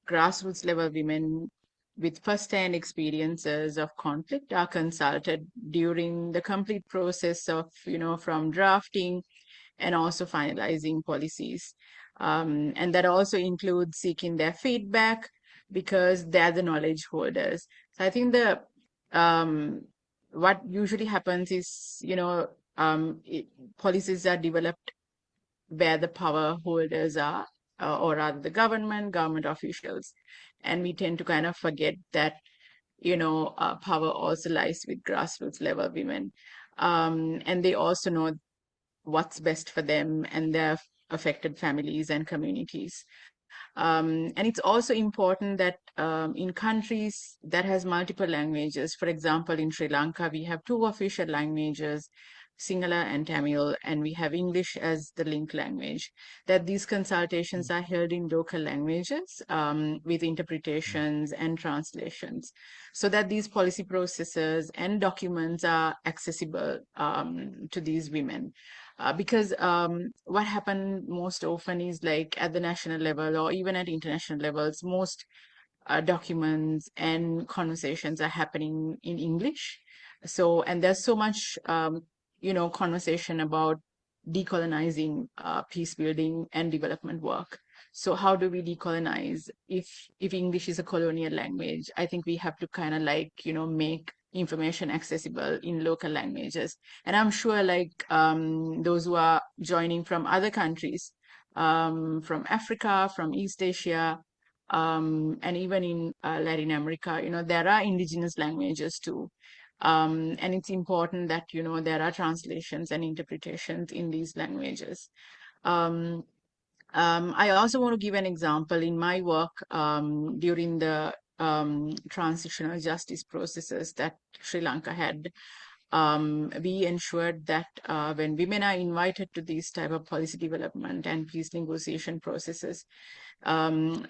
grassroots level women with first-hand experiences of conflict are consulted during the complete process of, from drafting and also finalizing policies. And that also includes seeking their feedback because they're the knowledge holders. So I think what usually happens is, policies are developed where the power holders are, or rather the government officials. And we tend to kind of forget that, power also lies with grassroots level women. And they also know what's best for them and their affected families and communities. And it's also important that in countries that has multiple languages, for example, in Sri Lanka, we have two official languages, Sinhala and Tamil, and we have English as the link language, that these consultations are held in local languages with interpretations and translations, so that these policy processes and documents are accessible to these women. Because what happened most often is like at the national level or even at international levels, most documents and conversations are happening in English. So, and there's so much, conversation about decolonizing peace building and development work. So how do we decolonize if English is a colonial language? I think we have to kind of make information accessible in local languages. And I'm sure those who are joining from other countries, from Africa, from East Asia, and even in Latin America, there are indigenous languages too. And it's important that, there are translations and interpretations in these languages. I also want to give an example in my work during the transitional justice processes that Sri Lanka had. We ensured that when women are invited to these type of policy development and peace negotiation processes,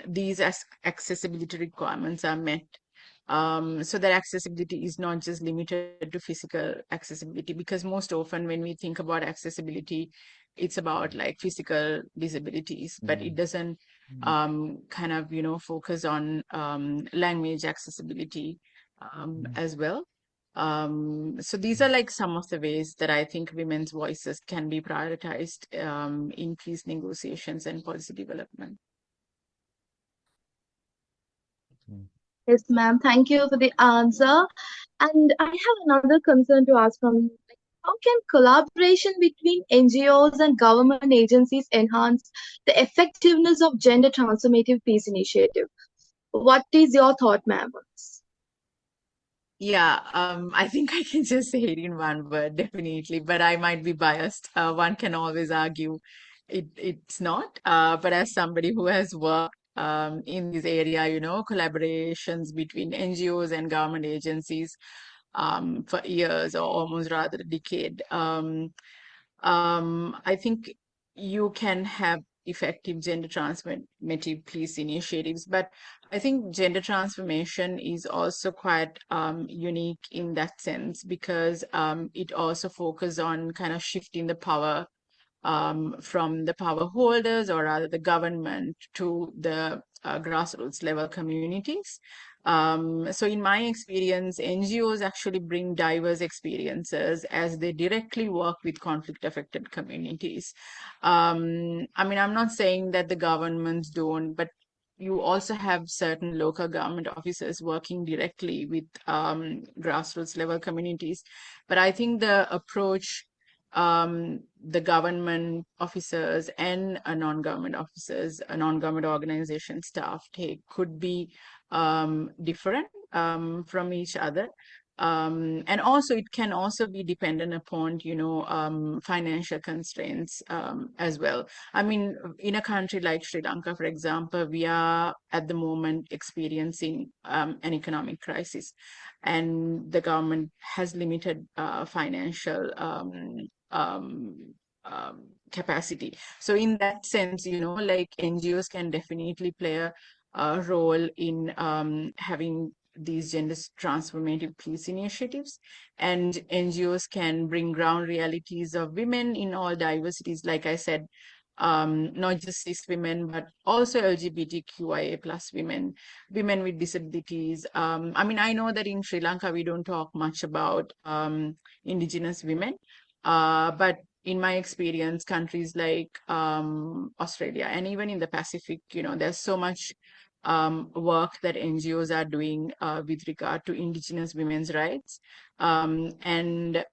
these accessibility requirements are met. So that accessibility is not just limited to physical accessibility, because most often when we think about accessibility, it's about like physical disabilities, but it doesn't focus on language accessibility as well. So these are like some of the ways that I think women's voices can be prioritized in peace negotiations and policy development. Yes, ma'am. Thank you for the answer. And I have another concern to ask from you. How can collaboration between NGOs and government agencies enhance the effectiveness of gender transformative peace initiative? What is your thought, ma'am? Yeah, I think I can just say it in one word, definitely, but I might be biased. One can always argue it's not. But as somebody who has worked in this area, collaborations between NGOs and government agencies for years or almost rather a decade, I think you can have effective gender transformative peace initiatives, but I think gender transformation is also quite unique in that sense, because it also focuses on kind of shifting the power from the power holders, or rather the government, to the grassroots level communities. So in my experience, NGOs actually bring diverse experiences as they directly work with conflict-affected communities. I mean, I'm not saying that the governments don't, but you also have certain local government officers working directly with grassroots level communities. But I think the approach the government officers and non-government officers, non-government organization staff take could be different from each other. And also it can also be dependent upon, financial constraints as well. I mean, in a country like Sri Lanka, for example, we are at the moment experiencing an economic crisis, and the government has limited financial capacity. So in that sense, like NGOs can definitely play a role in having these gender transformative peace initiatives, and NGOs can bring ground realities of women in all diversities, like I said, not just cis women, but also LGBTQIA plus women, women with disabilities. I mean, I know that in Sri Lanka, we don't talk much about indigenous women, but in my experience, countries like Australia and even in the Pacific, there's so much work that NGOs are doing with regard to indigenous women's rights. And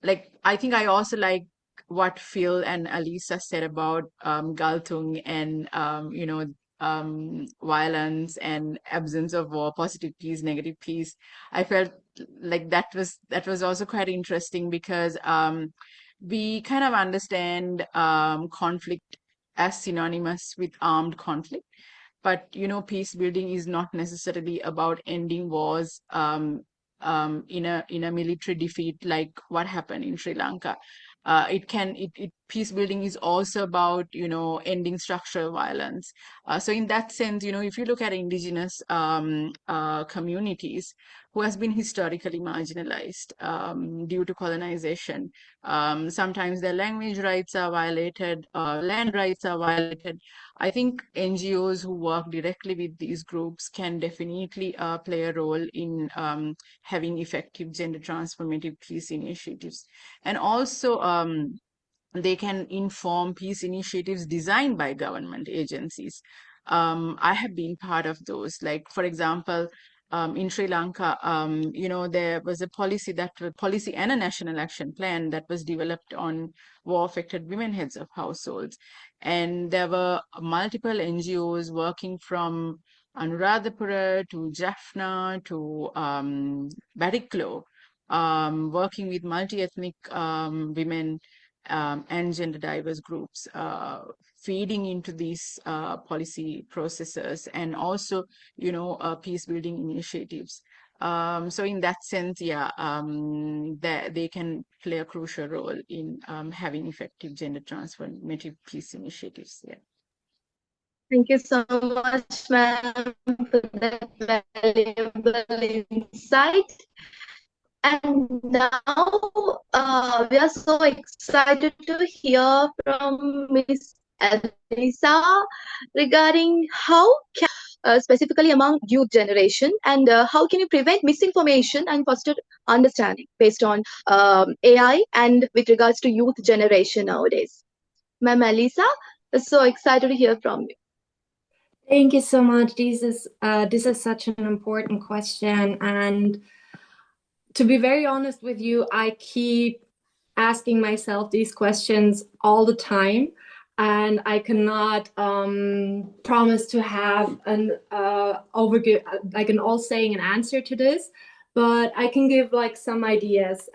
like, I think I also like what Phill and Alissa said about Galtung and, violence and absence of war, positive peace, negative peace. I felt like that was also quite interesting because we kind of understand conflict as synonymous with armed conflict. But peace building is not necessarily about ending wars in a military defeat like what happened in Sri Lanka. Peace building is also about ending structural violence. So in that sense, if you look at indigenous communities who has been historically marginalized due to colonization, sometimes their language rights are violated, land rights are violated. I think NGOs who work directly with these groups can definitely play a role in having effective gender transformative peace initiatives. And also, they can inform peace initiatives designed by government agencies. I have been part of those. Like, for example, in Sri Lanka, there was a policy and a national action plan that was developed on war-affected women heads of households. And there were multiple NGOs working from Anuradhapura to Jaffna to Bariklo, working with multi-ethnic women and gender diverse groups, feeding into these policy processes and also, peace building initiatives. So in that sense, they can play a crucial role in having effective gender transformative peace initiatives. Yeah. Thank you so much, ma'am, for that valuable insight. And now we are so excited to hear from Miss Alissa regarding how can, specifically among youth generation, and how can you prevent misinformation and foster understanding based on AI and with regards to youth generation nowadays. Ma'am Alissa, so excited to hear from you. Thank you so much. This is such an important question, and to be very honest with you, I keep asking myself these questions all the time, and I cannot promise to have an all-saying an answer to this, but I can give like some ideas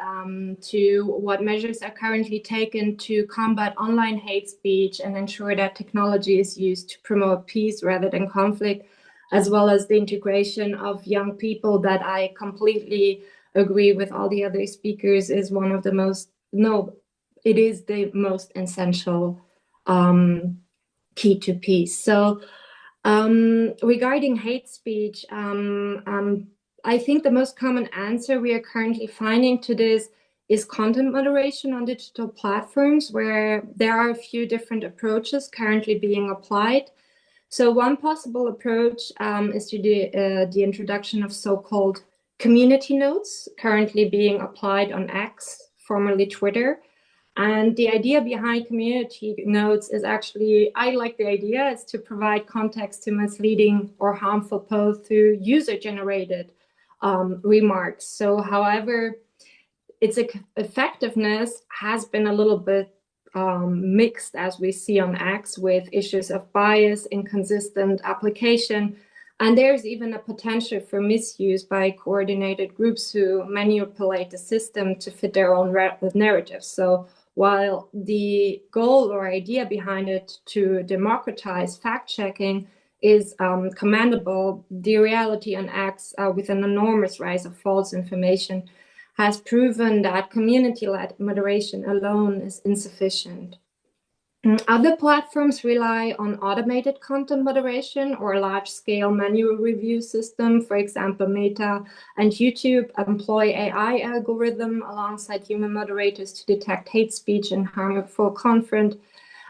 to what measures are currently taken to combat online hate speech and ensure that technology is used to promote peace rather than conflict, as well as the integration of young people that I completely agree with all the other speakers is one of the most, it is the most essential key to peace. So regarding hate speech, I think the most common answer we are currently finding to this is content moderation on digital platforms, where there are a few different approaches currently being applied. So one possible approach is to the introduction of so-called community nodes, currently being applied on X, formerly Twitter. And the idea behind community nodes is actually, I like the idea, is to provide context to misleading or harmful posts through user-generated remarks. So however, its effectiveness has been a little bit mixed, as we see on X, with issues of bias, inconsistent application, and there's even a potential for misuse by coordinated groups who manipulate the system to fit their own narratives. So while the goal or idea behind it to democratize fact-checking is commendable, the reality on X, with an enormous rise of false information, has proven that community-led moderation alone is insufficient. Other platforms rely on automated content moderation or a large-scale manual review system. For example, Meta and YouTube employ AI algorithm alongside human moderators to detect hate speech and harmful content.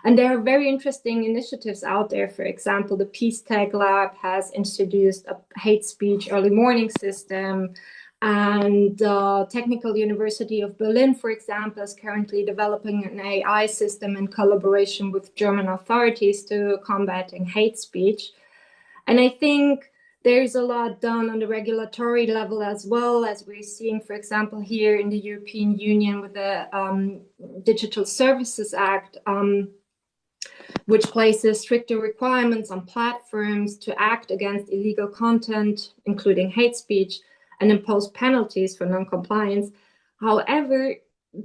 And there are very interesting initiatives out there. For example, the Peace Tech Lab has introduced a hate speech early warning system. And the Technical University of Berlin, for example, is currently developing an AI system in collaboration with German authorities to combating hate speech. And I think there's a lot done on the regulatory level as well, as we're seeing, for example, here in the European Union with the Digital Services Act, which places stricter requirements on platforms to act against illegal content, including hate speech, and impose penalties for non-compliance. However,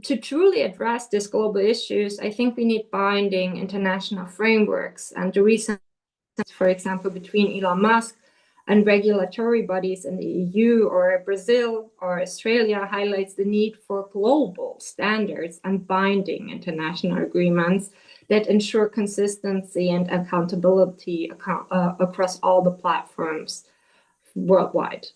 to truly address these global issues, I think we need binding international frameworks. And the recent, for example, between Elon Musk and regulatory bodies in the EU or Brazil or Australia highlights the need for global standards and binding international agreements that ensure consistency and accountability across all the platforms worldwide.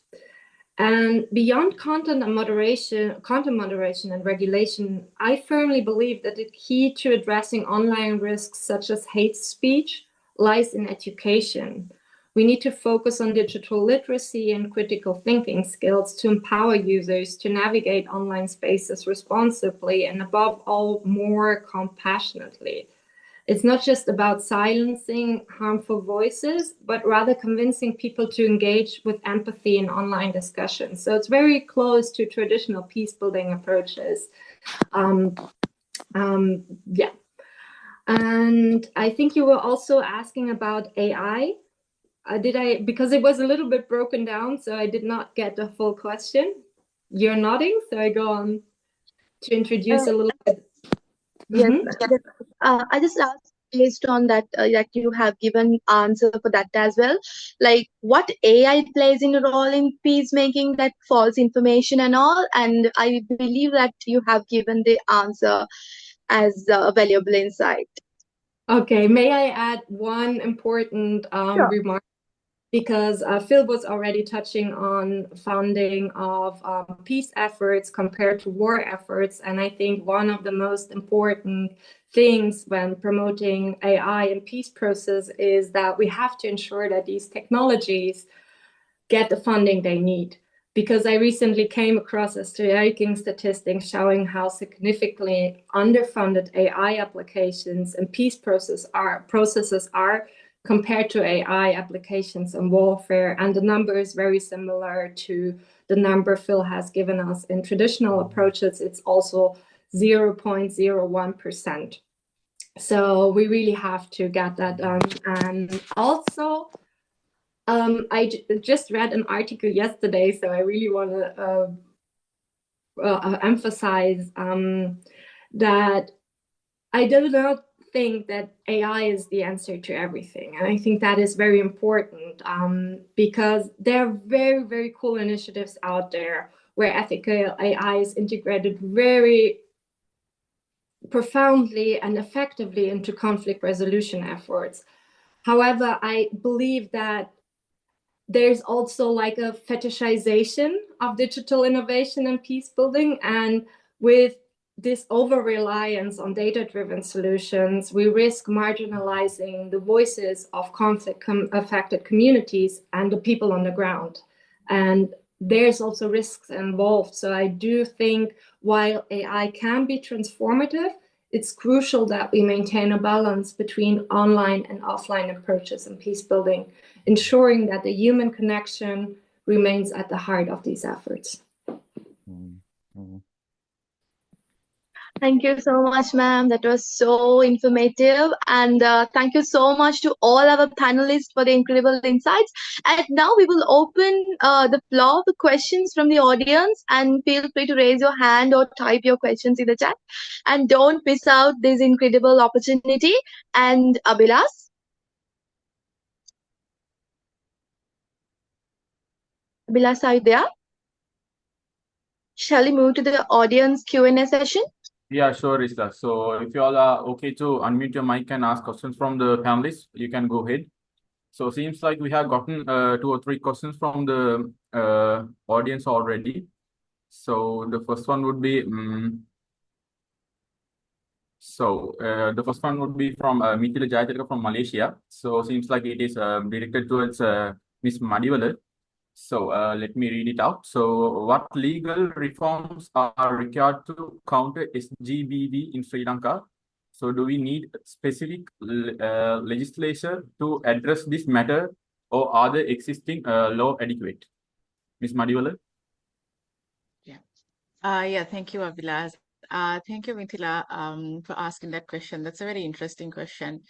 And beyond content moderation and regulation, I firmly believe that the key to addressing online risks such as hate speech lies in education. We need to focus on digital literacy and critical thinking skills to empower users to navigate online spaces responsibly and, above all, more compassionately. It's not just about silencing harmful voices, but rather convincing people to engage with empathy in online discussions. So it's very close to traditional peace-building approaches. Yeah. And I think you were also asking about AI. Because it was a little bit broken down, so I did not get the full question. You're nodding, so I go on to introduce a little bit. Yes, I just asked based on that that you have given answer for that as well. Like what AI plays in a role in peacemaking, that false information and all. And I believe that you have given the answer as a valuable insight. Okay, may I add one important remark? Because Phill was already touching on funding of peace efforts compared to war efforts. And I think one of the most important things when promoting AI and peace process is that we have to ensure that these technologies get the funding they need. Because I recently came across a striking statistic showing how significantly underfunded AI applications and peace processes are compared to AI applications in warfare. And the number is very similar to the number Phill has given us in traditional approaches. It's also 0.01%. So we really have to get that done. And also, I just read an article yesterday, so I really want to emphasize that I do not think that AI is the answer to everything. And I think that is very important because there are very, very cool initiatives out there where ethical AI is integrated very profoundly and effectively into conflict resolution efforts. However, I believe that there's also like a fetishization of digital innovation and peace building. And with this over-reliance on data-driven solutions, we risk marginalizing the voices of conflict-affected communities and the people on the ground. And there's also risks involved. So I do think while AI can be transformative, it's crucial that we maintain a balance between online and offline approaches in peace building, ensuring that the human connection remains at the heart of these efforts. Mm-hmm. Thank you so much, ma'am. That was so informative. And thank you so much to all our panelists for the incredible insights. And now we will open the floor for questions from the audience. And feel free to raise your hand or type your questions in the chat. And don't miss out this incredible opportunity. And Abilaash? Abilaash, are you there? Shall we move to the audience Q&A session? Yeah, sure, Rizla. So if you all are okay to unmute your mic and ask questions from the panelists, you can go ahead. So seems like we have gotten 2 or 3 questions from the audience already. So the first one would be the first one would be from Mithila Jayatilaka from Malaysia. So seems like it is directed towards Miss Madiwala. So let me read it out. So what legal reforms are required to counter SGBV in Sri Lanka? So do we need specific legislation to address this matter, or are the existing law adequate? Ms. Madiwala? Yeah, thank you, Abilaash. Thank you, Mithila, for asking that question. That's a very interesting question.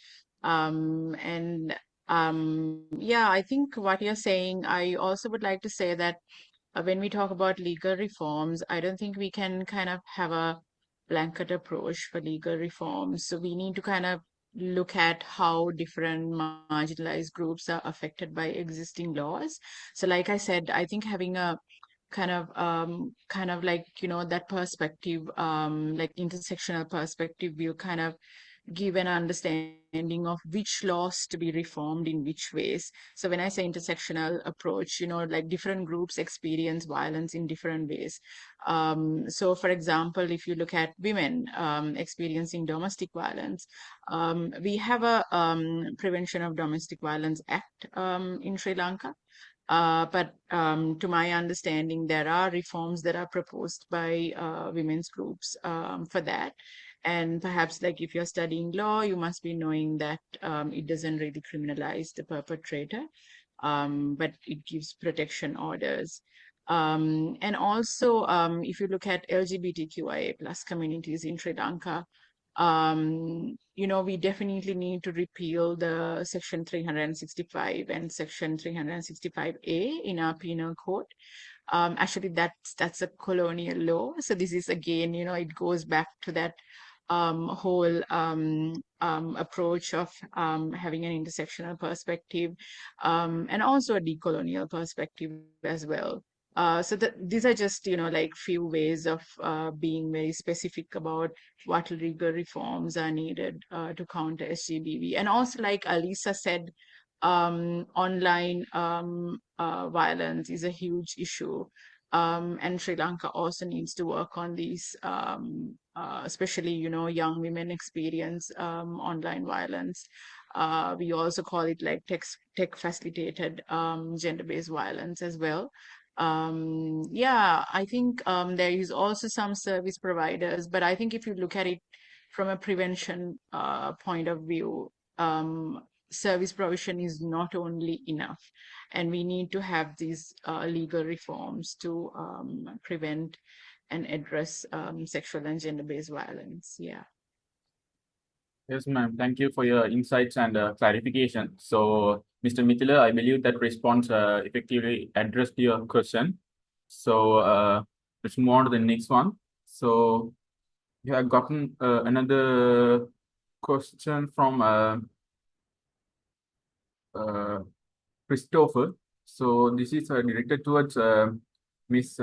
Yeah, I think what you're saying, I also would like to say that when we talk about legal reforms, I don't think we can kind of have a blanket approach for legal reforms. So we need to kind of look at how different marginalized groups are affected by existing laws. So like I said, I think having a kind of like, you know, that perspective, like intersectional perspective will kind of give an understanding of which laws to be reformed in which ways. So when I say intersectional approach, you know, like different groups experience violence in different ways. So for example, if you look at women experiencing domestic violence, we have a Prevention of Domestic Violence Act in Sri Lanka. But to my understanding, there are reforms that are proposed by women's groups for that. And perhaps like if you're studying law, you must be knowing that it doesn't really criminalize the perpetrator, but it gives protection orders. And also, if you look at LGBTQIA plus communities in Sri Lanka, you know, we definitely need to repeal the Section 365 and Section 365A in our penal code. Actually, that's a colonial law. So this is again, you know, it goes back to that whole approach of having an intersectional perspective and also a decolonial perspective as well. So these are just, you know, like few ways of being very specific about what legal reforms are needed to counter SGBV. And also, like Alissa said, online violence is a huge issue. And Sri Lanka also needs to work on these, especially, you know, young women experience online violence. We also call it like tech facilitated gender-based violence as well. Yeah, I think there is also some service providers, but I think if you look at it from a prevention point of view, service provision is not only enough, and we need to have these legal reforms to prevent and address sexual and gender-based violence. Yeah. Yes, ma'am. Thank you for your insights and clarification. So, Mr. Mithila, I believe that response effectively addressed your question. So, let's move on to the next one. So, you have gotten another question from Christopher. So, this is directed towards Miss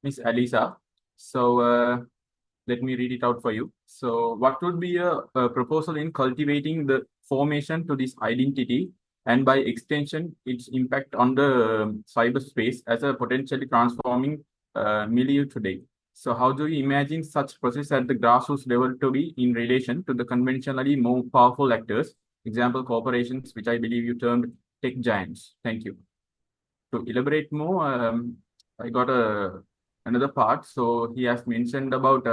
Alissa. So, let me read it out for you. So what would be a proposal in cultivating the formation to this identity, and by extension, its impact on the cyberspace as a potentially transforming milieu today? So how do you imagine such process at the grassroots level to be in relation to the conventionally more powerful actors, example corporations, which I believe you termed tech giants? Thank you. To elaborate more, I got another part. So he has mentioned about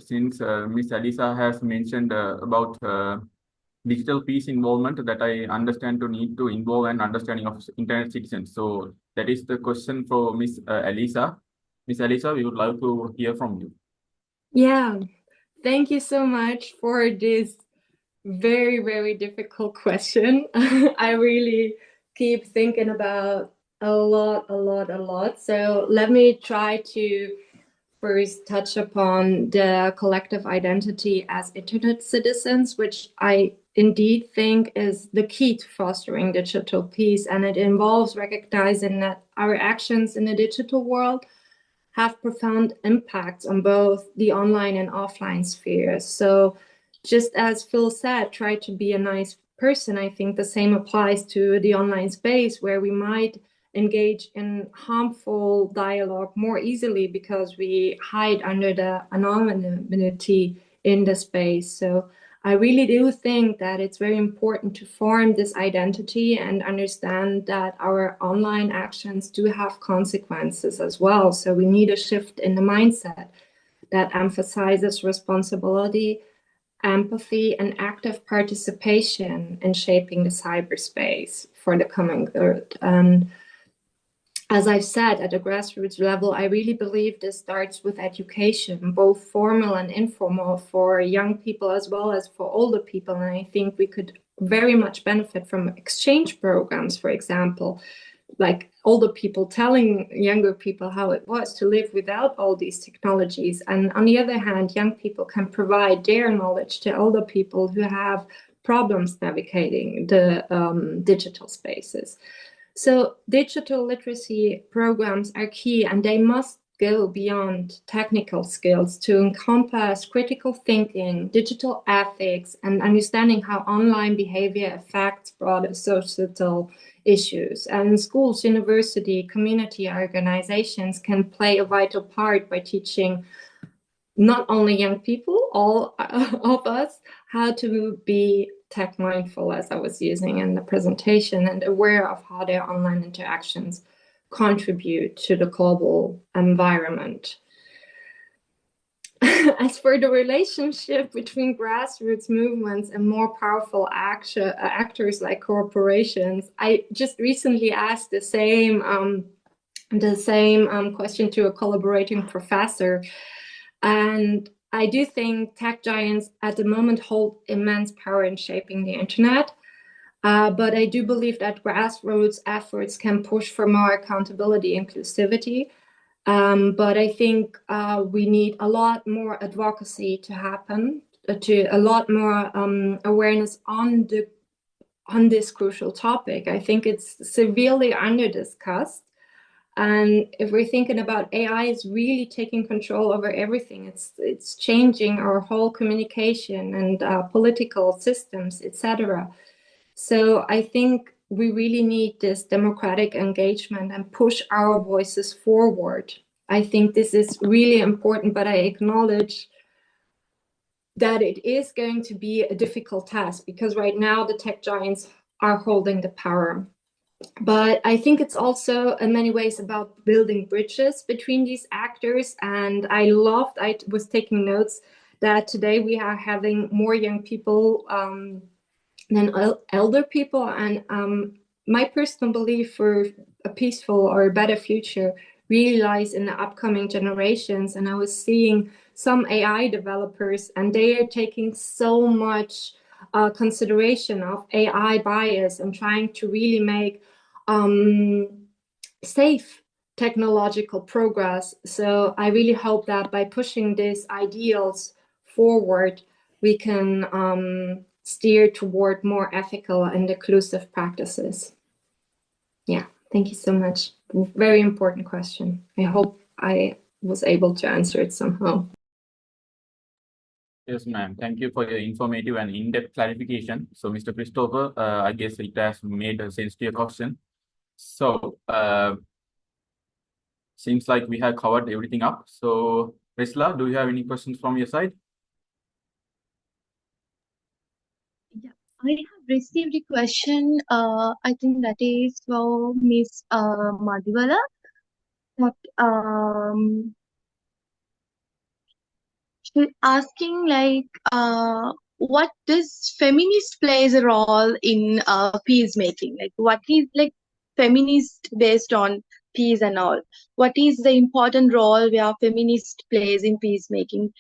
since Miss Alissa has mentioned about digital peace involvement that I understand to need to involve an understanding of internet citizens. So that is the question for Miss Alissa. Miss Alissa, we would love to hear from you. Yeah, thank you so much for this very, very difficult question. I really keep thinking about a lot. So let me try to first touch upon the collective identity as internet citizens, which I indeed think is the key to fostering digital peace. And it involves recognizing that our actions in the digital world have profound impacts on both the online and offline spheres. So just as Phill said, try to be a nice person. I think the same applies to the online space, where we might engage in harmful dialogue more easily because we hide under the anonymity in the space. So I really do think that it's very important to form this identity and understand that our online actions do have consequences as well. So we need a shift in the mindset that emphasizes responsibility, empathy, and active participation in shaping the cyberspace for the coming Earth. And as I've said, at a grassroots level, I really believe this starts with education, both formal and informal, for young people as well as for older people. And I think we could very much benefit from exchange programs, for example, like older people telling younger people how it was to live without all these technologies. And on the other hand, young people can provide their knowledge to older people who have problems navigating the digital spaces. So digital literacy programs are key, and they must go beyond technical skills to encompass critical thinking, digital ethics, and understanding how online behavior affects broader societal issues. And schools, university, community organizations can play a vital part by teaching not only young people, all of us, how to be tech mindful, as I was using in the presentation, and aware of how their online interactions contribute to the global environment. As for the relationship between grassroots movements and more powerful actors like corporations, I just recently asked the same question to a collaborating professor. And I do think tech giants at the moment hold immense power in shaping the internet. But I do believe that grassroots efforts can push for more accountability, inclusivity. But I think we need a lot more advocacy to happen, to a lot more awareness on this crucial topic. I think it's severely under-discussed. And if we're thinking about AI is really taking control over everything, it's changing our whole communication and political systems, etc. So I think we really need this democratic engagement and push our voices forward. I think this is really important, but I acknowledge that it is going to be a difficult task because right now the tech giants are holding the power. But I think it's also in many ways about building bridges between these actors. And I was taking notes that today we are having more young people than elder people. And my personal belief for a peaceful or a better future really lies in the upcoming generations. And I was seeing some AI developers, and they are taking so much consideration of AI bias and trying to really make safe technological progress. So I really hope that by pushing these ideals forward, we can steer toward more ethical and inclusive practices. Yeah, thank you so much. Very important question. I hope I was able to answer it somehow. Yes, ma'am. Thank you for your informative and in-depth clarification. So, Mr. Christopher, I guess it has made sense to your question. So, seems like we have covered everything up. So, Rizla, do you have any questions from your side? Yeah, I have received a question. I think that is for Miss Madiwala. That she's asking what does feminist plays a role in peacemaking? Like, what is like feminist based on peace and all? What is the important role where feminist plays in peacemaking?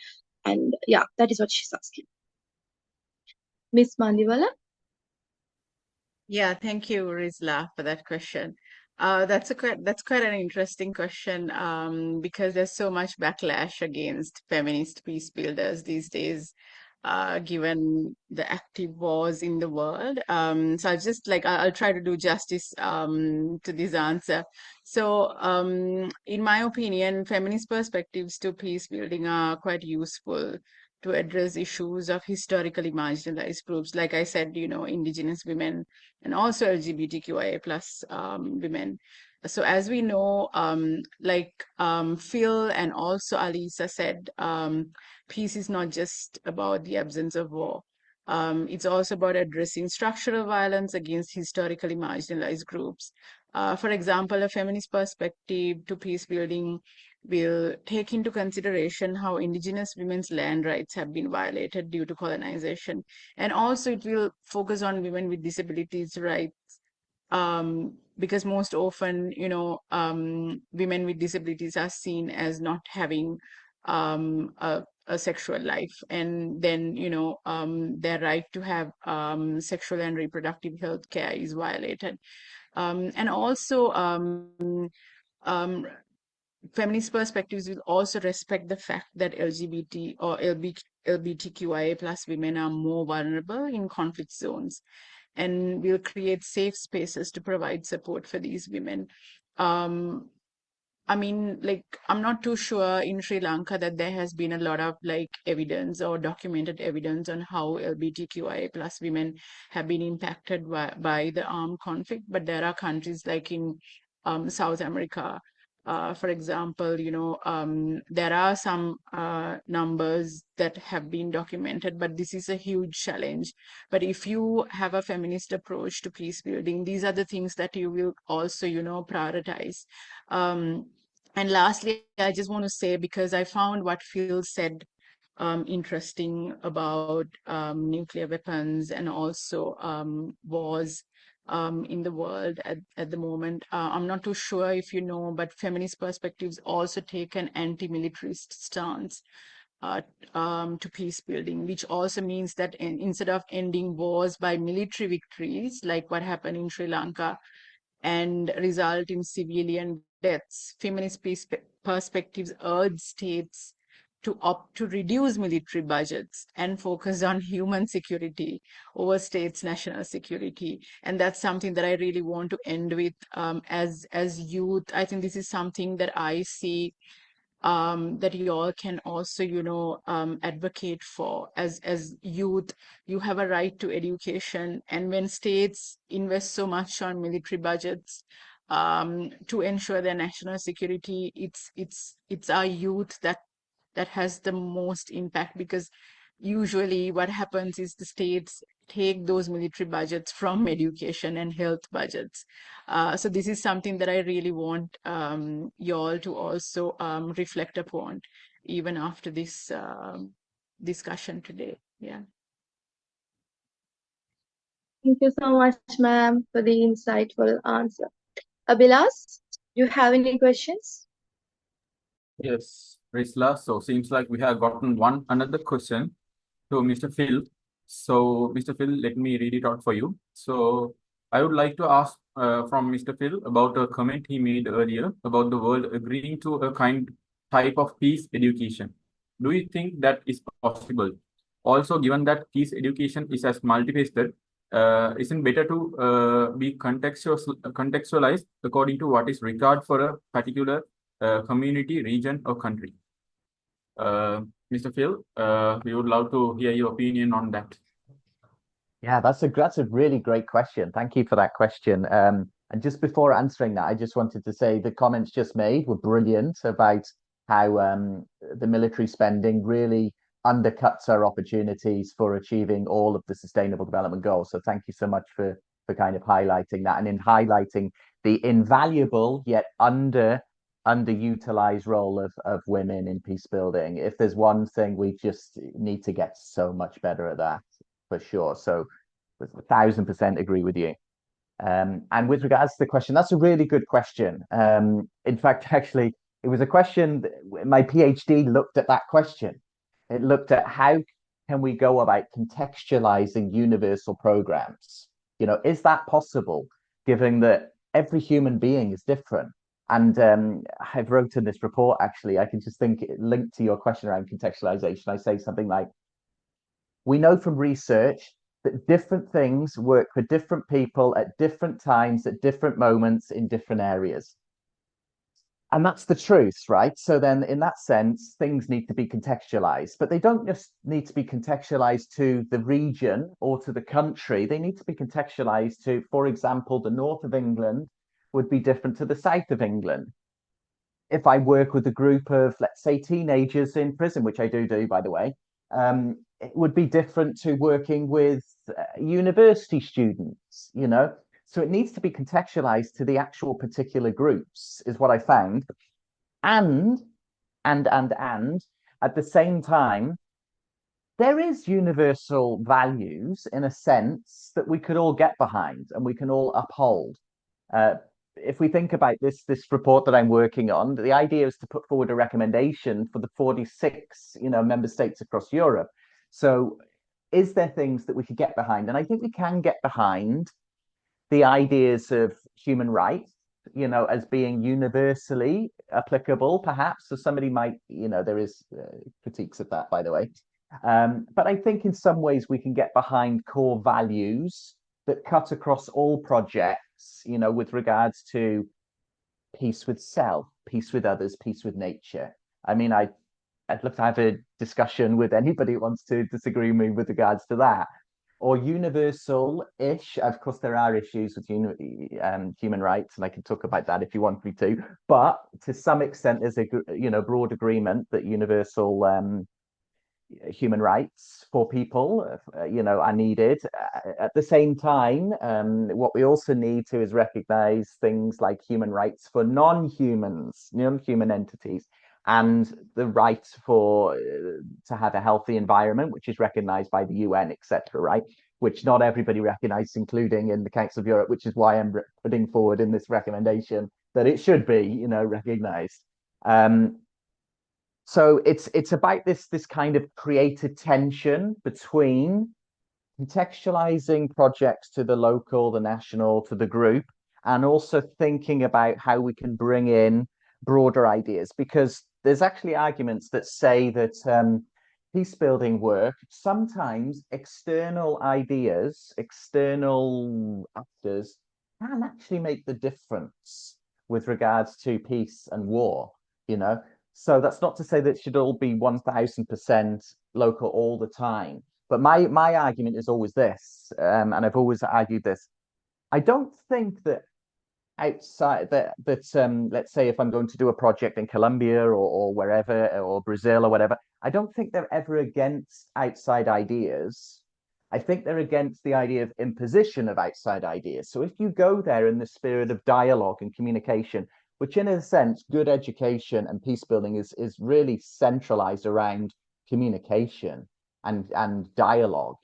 And yeah, that is what she's asking. Miss Madiwala. Yeah, thank you, Rizla, for that question. That's quite an interesting question, because there's so much backlash against feminist peace builders these days, given the active wars in the world. So I'll try to do justice to this answer. So, in my opinion, feminist perspectives to peace building are quite useful to address issues of historically marginalized groups. Like I said, indigenous women and also LGBTQIA plus women. So as we know, Phill and also Alissa said, peace is not just about the absence of war. It's also about addressing structural violence against historically marginalized groups. For example, a feminist perspective to peace building will take into consideration how indigenous women's land rights have been violated due to colonization. And also it will focus on women with disabilities rights, because most often, women with disabilities are seen as not having a sexual life. And then, their right to have sexual and reproductive health care is violated. And also, feminist perspectives will also respect the fact that LGBT or LGBTQIA plus women are more vulnerable in conflict zones, and will create safe spaces to provide support for these women. I'm not too sure in Sri Lanka that there has been a lot of evidence or documented evidence on how LGBTQIA plus women have been impacted by the armed conflict, but there are countries like in South America, for example, there are some numbers that have been documented, but this is a huge challenge. But if you have a feminist approach to peace building, these are the things that you will also, prioritize. And lastly, I just want to say, because I found what Phill said interesting about nuclear weapons and also wars in the world at the moment. I'm not too sure if you know, but feminist perspectives also take an anti-militarist stance to peace building, which also means that instead of ending wars by military victories, like what happened in Sri Lanka, and result in civilian deaths, feminist peace perspectives urge states to opt to reduce military budgets and focus on human security over states' national security. And that's something that I really want to end with. As youth, I think this is something that I see that you all can also, advocate for. As youth, you have a right to education, and when states invest so much on military budgets to ensure their national security, it's our youth that has the most impact, because usually what happens is the states take those military budgets from education and health budgets. So this is something that I really want you all to also reflect upon even after this discussion today. Yeah. Thank you so much, ma'am, for the insightful answer. Abilaash, you have any questions? Yes, Rizla. So seems like we have gotten another question to Mr. Phill. So, Mr. Phill, let me read it out for you. So, I would like to ask from Mr. Phill about a comment he made earlier about the world agreeing to a type of peace education. Do you think that is possible? Also, given that peace education is as multifaceted, isn't better to be contextualized according to what is required for a particular community, region, or country? Mr. Phill, we would love to hear your opinion on that. Yeah, that's a really great question. Thank you for that question. And just before answering that, I just wanted to say the comments just made were brilliant about how the military spending really undercuts our opportunities for achieving all of the sustainable development goals. So thank you so much for kind of highlighting that, and in highlighting the invaluable yet underutilized role of women in peace building. If there's one thing, we just need to get so much better at that, for sure. So 1,000% agree with you. And with regards to the question, that's a really good question. In fact, actually, it was a question, my PhD looked at that question. It looked at how can we go about contextualizing universal programs? You know, is that possible, given that every human being is different? And I've wrote in this report, actually, I can just think linked to your question around contextualization. I say something like, we know from research that different things work for different people at different times, at different moments, in different areas. And that's the truth, right? So then in that sense, things need to be contextualized, but they don't just need to be contextualized to the region or to the country. They need to be contextualized to, for example, the north of England would be different to the south of England. If I work with a group of, let's say, teenagers in prison, which I do, by the way, it would be different to working with university students, you know? So it needs to be contextualized to the actual particular groups, is what I found. And at the same time, there is universal values in a sense that we could all get behind and we can all uphold. If we think about this report that I'm working on, the idea is to put forward a recommendation for the 46, member states across Europe. So is there things that we could get behind? And I think we can get behind the ideas of human rights, as being universally applicable, perhaps. So somebody might, there is critiques of that, by the way. But I think in some ways we can get behind core values that cut across all projects, with regards to peace with self, peace with others, peace with nature. I mean, I'd love to have a discussion with anybody who wants to disagree with me with regards to that. Or universal-ish. Of course, there are issues with human rights, and I can talk about that if you want me to. But to some extent, there's a broad agreement that universal human rights for people, are needed. At the same time, what we also need to is recognize things like human rights for non-humans, non-human entities, and the right for to have a healthy environment, which is recognized by the UN, etc., right? Which not everybody recognizes, including in the Council of Europe, which is why I'm putting forward in this recommendation that it should be, recognized. So it's about this kind of created tension between contextualizing projects to the local, the national, to the group, and also thinking about how we can bring in broader ideas, because there's actually arguments that say that peace building work, sometimes external ideas, external actors can actually make the difference with regards to peace and war, So that's not to say that it should all be 1,000% local all the time. But my argument is always this, and I've always argued this. I don't think that outside that let's say if I'm going to do a project in Colombia or wherever, or Brazil or whatever, I don't think they're ever against outside ideas. I think they're against the idea of imposition of outside ideas. So if you go there in the spirit of dialogue and communication, which in a sense, good education and peace building is really centralized around communication and dialogue,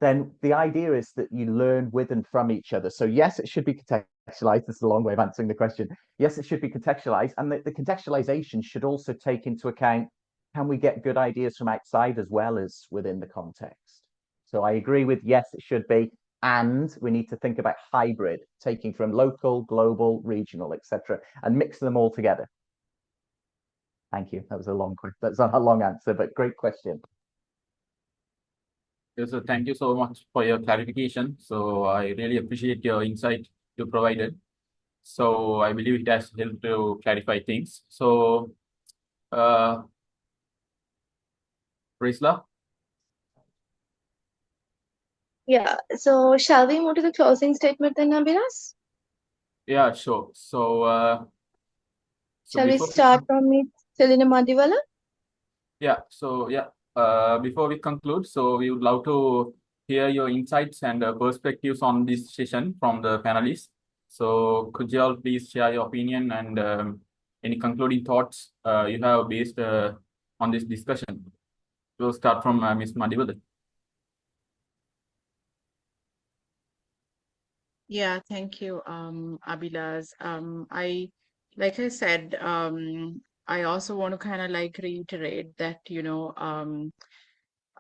then the idea is that you learn with and from each other. So yes, it should be contextualized. This is a long way of answering the question. Yes, it should be contextualized. And the contextualization should also take into account, can we get good ideas from outside as well as within the context? So I agree with yes, it should be. And we need to think about hybrid, taking from local, global, regional, etc., and mix them all together. Thank you. That was a long question. That's not a long answer, but great question. So thank you so much for your clarification. So I really appreciate your insight you provided. So I believe it has helped to clarify things. So, Rizla? Yeah, so shall we move to the closing statement then, Abilaash? Yeah, sure. So Shall we before start from it, Thilina Madiwala? before we conclude, so we would love to hear your insights and perspectives on this session from the panelists. So could you all please share your opinion and any concluding thoughts you have based on this discussion? We'll start from Ms. Madiwala. Yeah, thank you, Abilaash. Like I said, I also want to kind of like reiterate that,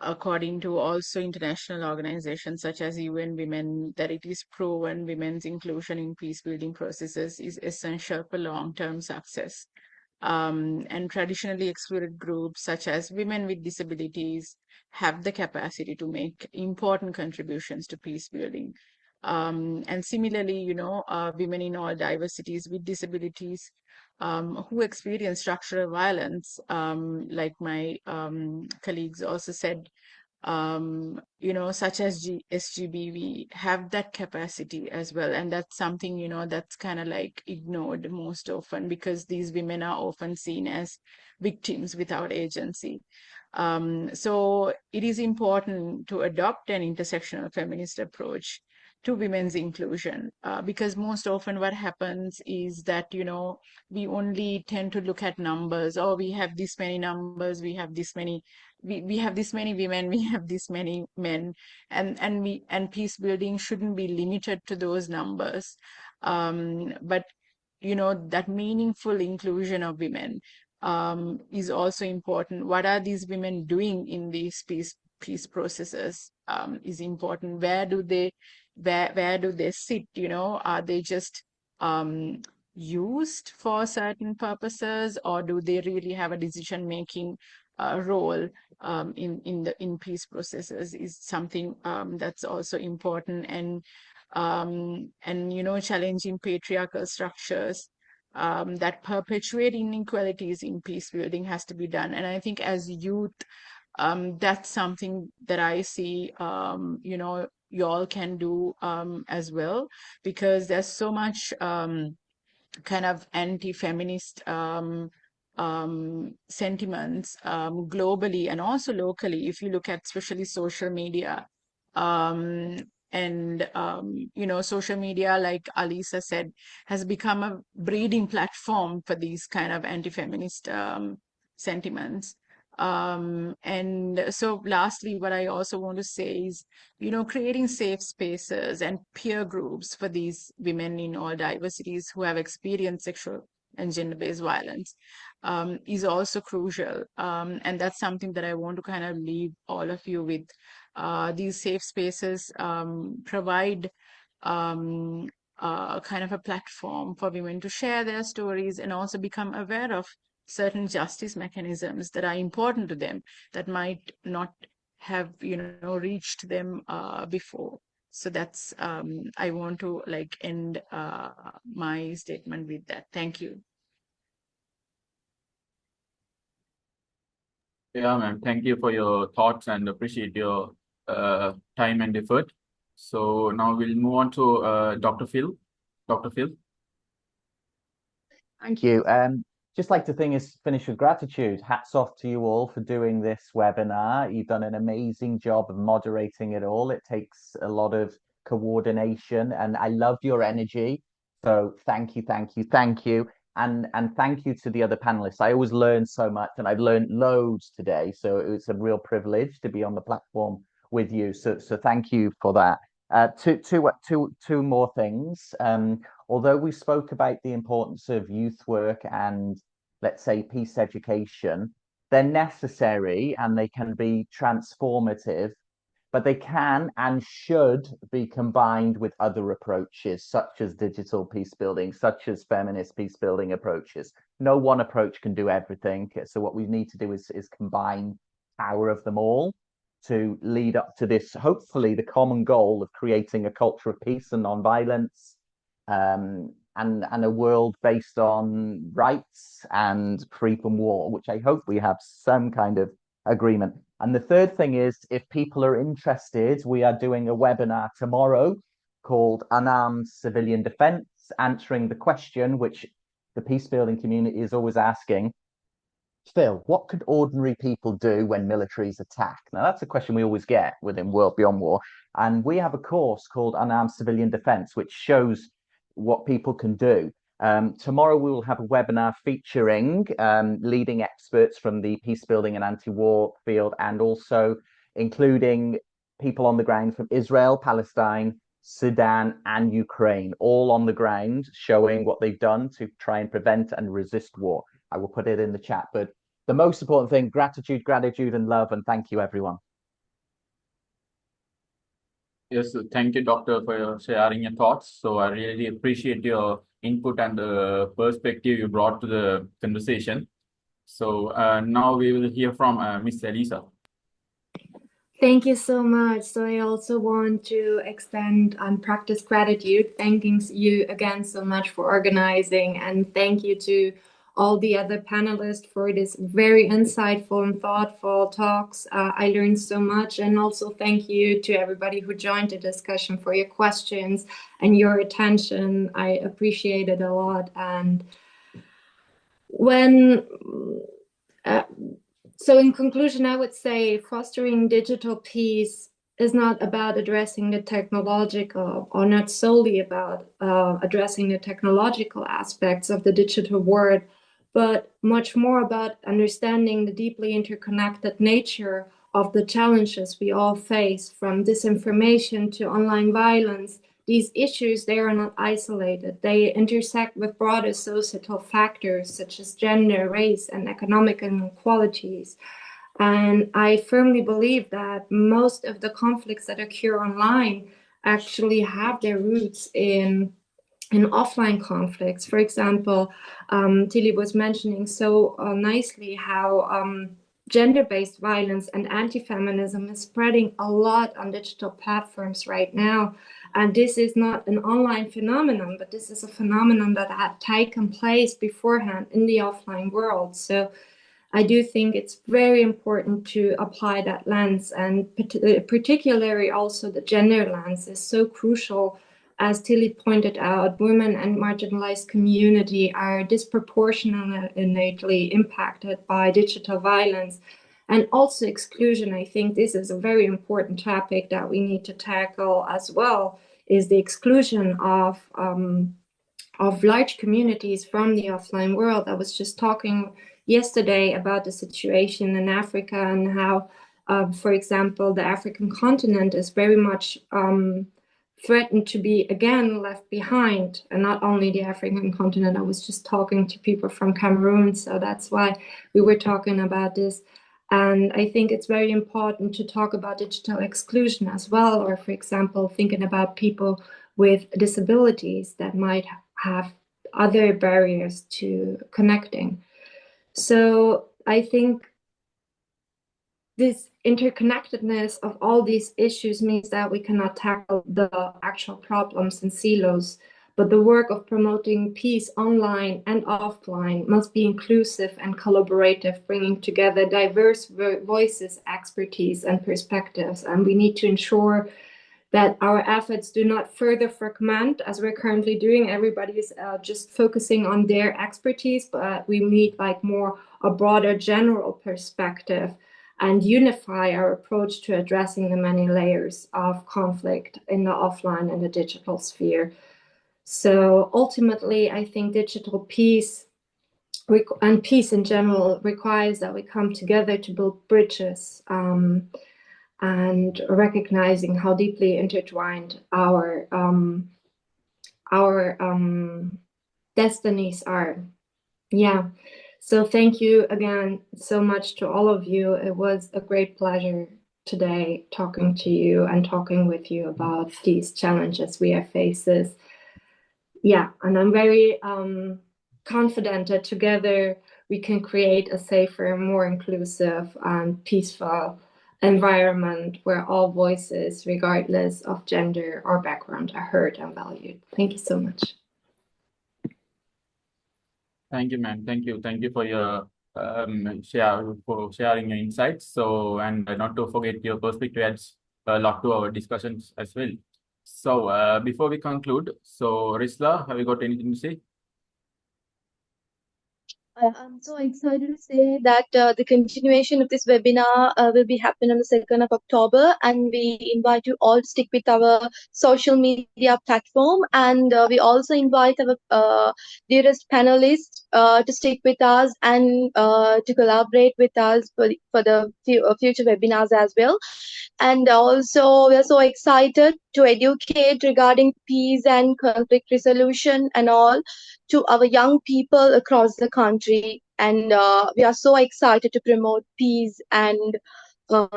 according to also international organizations such as UN Women, that it is proven women's inclusion in peace building processes is essential for long-term success. And traditionally excluded groups such as women with disabilities have the capacity to make important contributions to peace building. And similarly, women in all diversities with disabilities who experience structural violence, like my colleagues also said, such as SGBV, have that capacity as well. And that's something, that's kind of like ignored most often because these women are often seen as victims without agency. So it is important to adopt an intersectional feminist approach to women's inclusion because most often what happens is that, we only tend to look at numbers. Oh, we have this many numbers, we have this many we have this many women, we have this many men, and peace building shouldn't be limited to those numbers. But that meaningful inclusion of women is also important. What are these women doing in these peace processes is important. Where do they sit? Are they just used for certain purposes, or do they really have a decision making role in peace processes is something that's also important. And challenging patriarchal structures that perpetuate inequalities in peace building has to be done. And I think as youth, that's something that I see y'all can do as well, because there's so much kind of anti-feminist sentiments globally and also locally. If you look at especially social media, social media, like Alissa said, has become a breeding platform for these kind of anti-feminist sentiments. And so lastly, what I also want to say is, creating safe spaces and peer groups for these women in all diversities who have experienced sexual and gender-based violence is also crucial. And that's something that I want to kind of leave all of you with. These safe spaces provide kind of a platform for women to share their stories and also become aware of certain justice mechanisms that are important to them that might not have reached them before. So that's I want to like end my statement with that. Thank you. Yeah, ma'am. Thank you for your thoughts and appreciate your time and effort. So now we'll move on to Dr. Phill. Dr. Phill. Thank you. Just like to finish with gratitude. Hats off to you all for doing this webinar. You've done an amazing job of moderating it all. It takes a lot of coordination, and I loved your energy. So thank you, thank you, thank you. And thank you to the other panelists. I always learn so much, and I've learned loads today. So it's a real privilege to be on the platform with you. So thank you for that. Two more things. Although we spoke about the importance of youth work and, let's say, peace education, they're necessary and they can be transformative, but they can and should be combined with other approaches, such as digital peace building, such as feminist peace building approaches. No one approach can do everything. So what we need to do is combine power of them all to lead up to this, hopefully the common goal of creating a culture of peace and nonviolence, and a world based on rights and free from war, which I hope we have some kind of agreement. And the third thing is, if people are interested, we are doing a webinar tomorrow called Unarmed Civilian Defense, answering the question which the peacebuilding community is always asking. Phill, what could ordinary people do when militaries attack? Now, that's a question we always get within World Beyond War. And we have a course called Unarmed Civilian Defense, which shows what people can do. Tomorrow, we will have a webinar featuring leading experts from the peacebuilding and anti-war field, and also including people on the ground from Israel, Palestine, Sudan, and Ukraine, all on the ground, showing what they've done to try and prevent and resist war. I will put it in the chat. But the most important thing, gratitude, and love. And thank you, everyone. Yes, thank you, Doctor, for sharing your thoughts. So I really appreciate your input and the perspective you brought to the conversation. So now we will hear from Miss Alissa. Thank you so much. So I also want to extend and practice gratitude, thanking you again so much for organizing, and thank you to all the other panelists for this very insightful and thoughtful talks. I learned so much, and also thank you to everybody who joined the discussion for your questions and your attention. I appreciate it a lot. And so in conclusion, I would say fostering digital peace is not about addressing the technological, or not solely about addressing the technological aspects of the digital world, but much more about understanding the deeply interconnected nature of the challenges we all face, from disinformation to online violence. These issues, they are not isolated. They intersect with broader societal factors such as gender, race, and economic inequalities. And I firmly believe that most of the conflicts that occur online actually have their roots in offline conflicts. For example, Tilly was mentioning so nicely how gender-based violence and anti-feminism is spreading a lot on digital platforms right now. And this is not an online phenomenon, but this is a phenomenon that had taken place beforehand in the offline world. So I do think it's very important to apply that lens, and particularly also the gender lens is so crucial. As Tilly pointed out, women and marginalized community are disproportionately impacted by digital violence and also exclusion. I think this is a very important topic that we need to tackle as well, is the exclusion of large communities from the offline world. I was just talking yesterday about the situation in Africa and how, for example, the African continent is very much threatened to be again left behind. And not only the African continent, I was just talking to people from Cameroon, so that's why we were talking about this. And I think it's very important to talk about digital exclusion as well, or for example, thinking about people with disabilities that might have other barriers to connecting. So I think this interconnectedness of all these issues means that we cannot tackle the actual problems in silos, but the work of promoting peace online and offline must be inclusive and collaborative, bringing together diverse voices, expertise, and perspectives. And we need to ensure that our efforts do not further fragment, as we're currently doing. Everybody is just focusing on their expertise, but we need like more a broader general perspective and unify our approach to addressing the many layers of conflict in the offline and the digital sphere. So ultimately, I think digital peace and peace in general requires that we come together to build bridges, and recognizing how deeply intertwined our destinies are. Yeah. So thank you again so much to all of you. It was a great pleasure today talking to you and talking with you about these challenges we have faces. Yeah, and I'm very confident that together we can create a safer, more inclusive and peaceful environment where all voices, regardless of gender or background, are heard and valued. Thank you so much. Thank you, ma'am. Thank you. Thank you for your sharing your insights. So, and not to forget, your perspective adds a lot to our discussions as well. So before we conclude, so Rizla, have you got anything to say? I'm so excited to say that the continuation of this webinar will be happening on the 2nd of October, and we invite you all to stick with our social media platform, and we also invite our dearest panelists to stick with us and to collaborate with us for the future webinars as well. And also, we are so excited to educate regarding peace and conflict resolution and all to our young people across the country. And we are so excited to promote peace and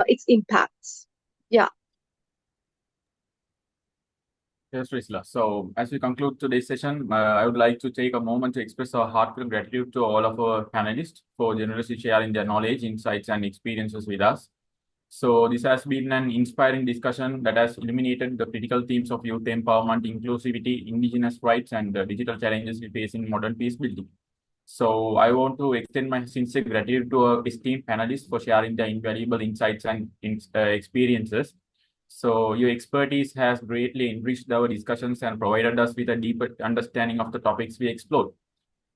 its impacts. Yeah. Yes, Rizla. So as we conclude today's session, I would like to take a moment to express our heartfelt gratitude to all of our panelists for generously sharing their knowledge, insights, and experiences with us. So this has been an inspiring discussion that has illuminated the critical themes of youth empowerment, inclusivity, indigenous rights, and the digital challenges we face in modern peace building. So I want to extend my sincere gratitude to our esteemed panelists for sharing their invaluable insights and experiences. So your expertise has greatly enriched our discussions and provided us with a deeper understanding of the topics we explored.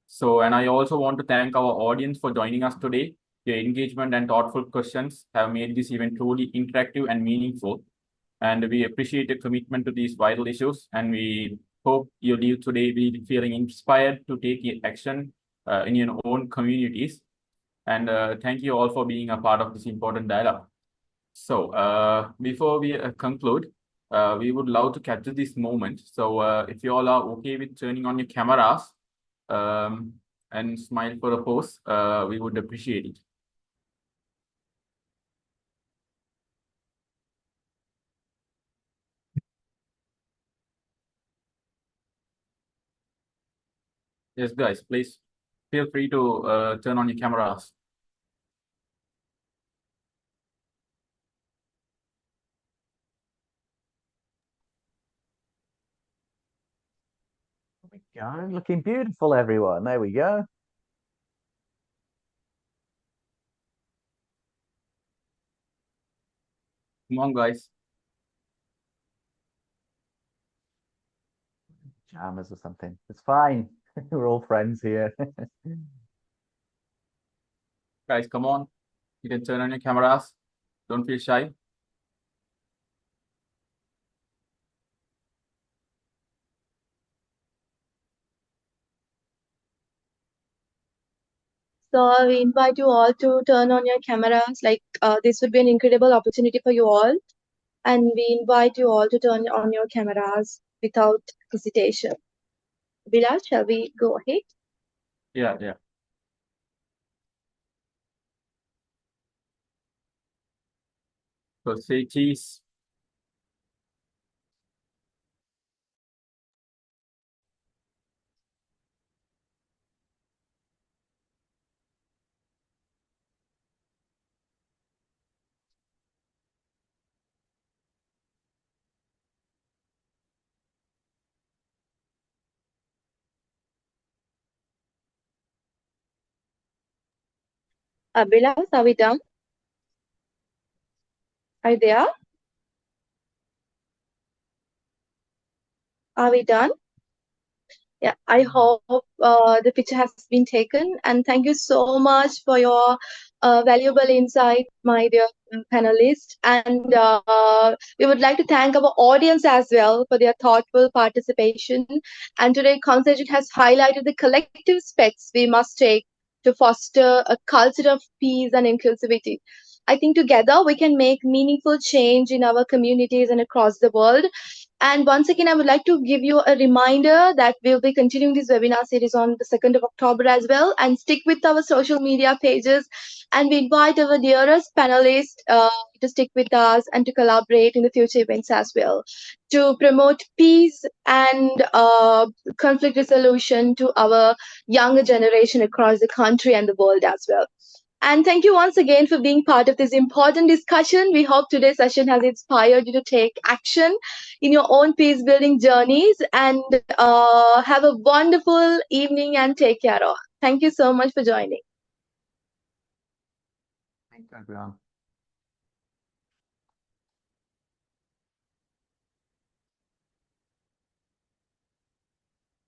So, and I also want to thank our audience for joining us today. Your engagement and thoughtful questions have made this event truly interactive and meaningful. And we appreciate your commitment to these vital issues. And we hope you leave today be feeling inspired to take action in your own communities. And thank you all for being a part of this important dialogue. So before we conclude, we would love to capture this moment. So if you all are okay with turning on your cameras and smile for a pose, we would appreciate it. Yes, guys, please feel free to turn on your cameras. There we go. Looking beautiful, everyone. There we go. Come on, guys. Pajamas or something. It's fine. We're all friends here. Guys, come on. You can turn on your cameras. Don't feel shy. So we invite you all to turn on your cameras. Like this would be an incredible opportunity for you all. And we invite you all to turn on your cameras without hesitation. Abilaash, shall we go ahead? Yeah. So say cheese. Abilaash, are we done? Are you there? Are we done? Yeah, I hope the picture has been taken. And thank you so much for your valuable insight, my dear panelists. And we would like to thank our audience as well for their thoughtful participation. And today's conversation has highlighted the collective steps we must take to foster a culture of peace and inclusivity. I think together we can make meaningful change in our communities and across the world. And once again, I would like to give you a reminder that we'll be continuing this webinar series on the 2nd of October as well. And stick with our social media pages. And we invite our dearest panelists to stick with us and to collaborate in the future events as well, to promote peace and conflict resolution to our younger generation across the country and the world as well. And thank you once again for being part of this important discussion. We hope today's session has inspired you to take action in your own peace building journeys, and have a wonderful evening and take care all. Thank you so much for joining. Thank you, everyone.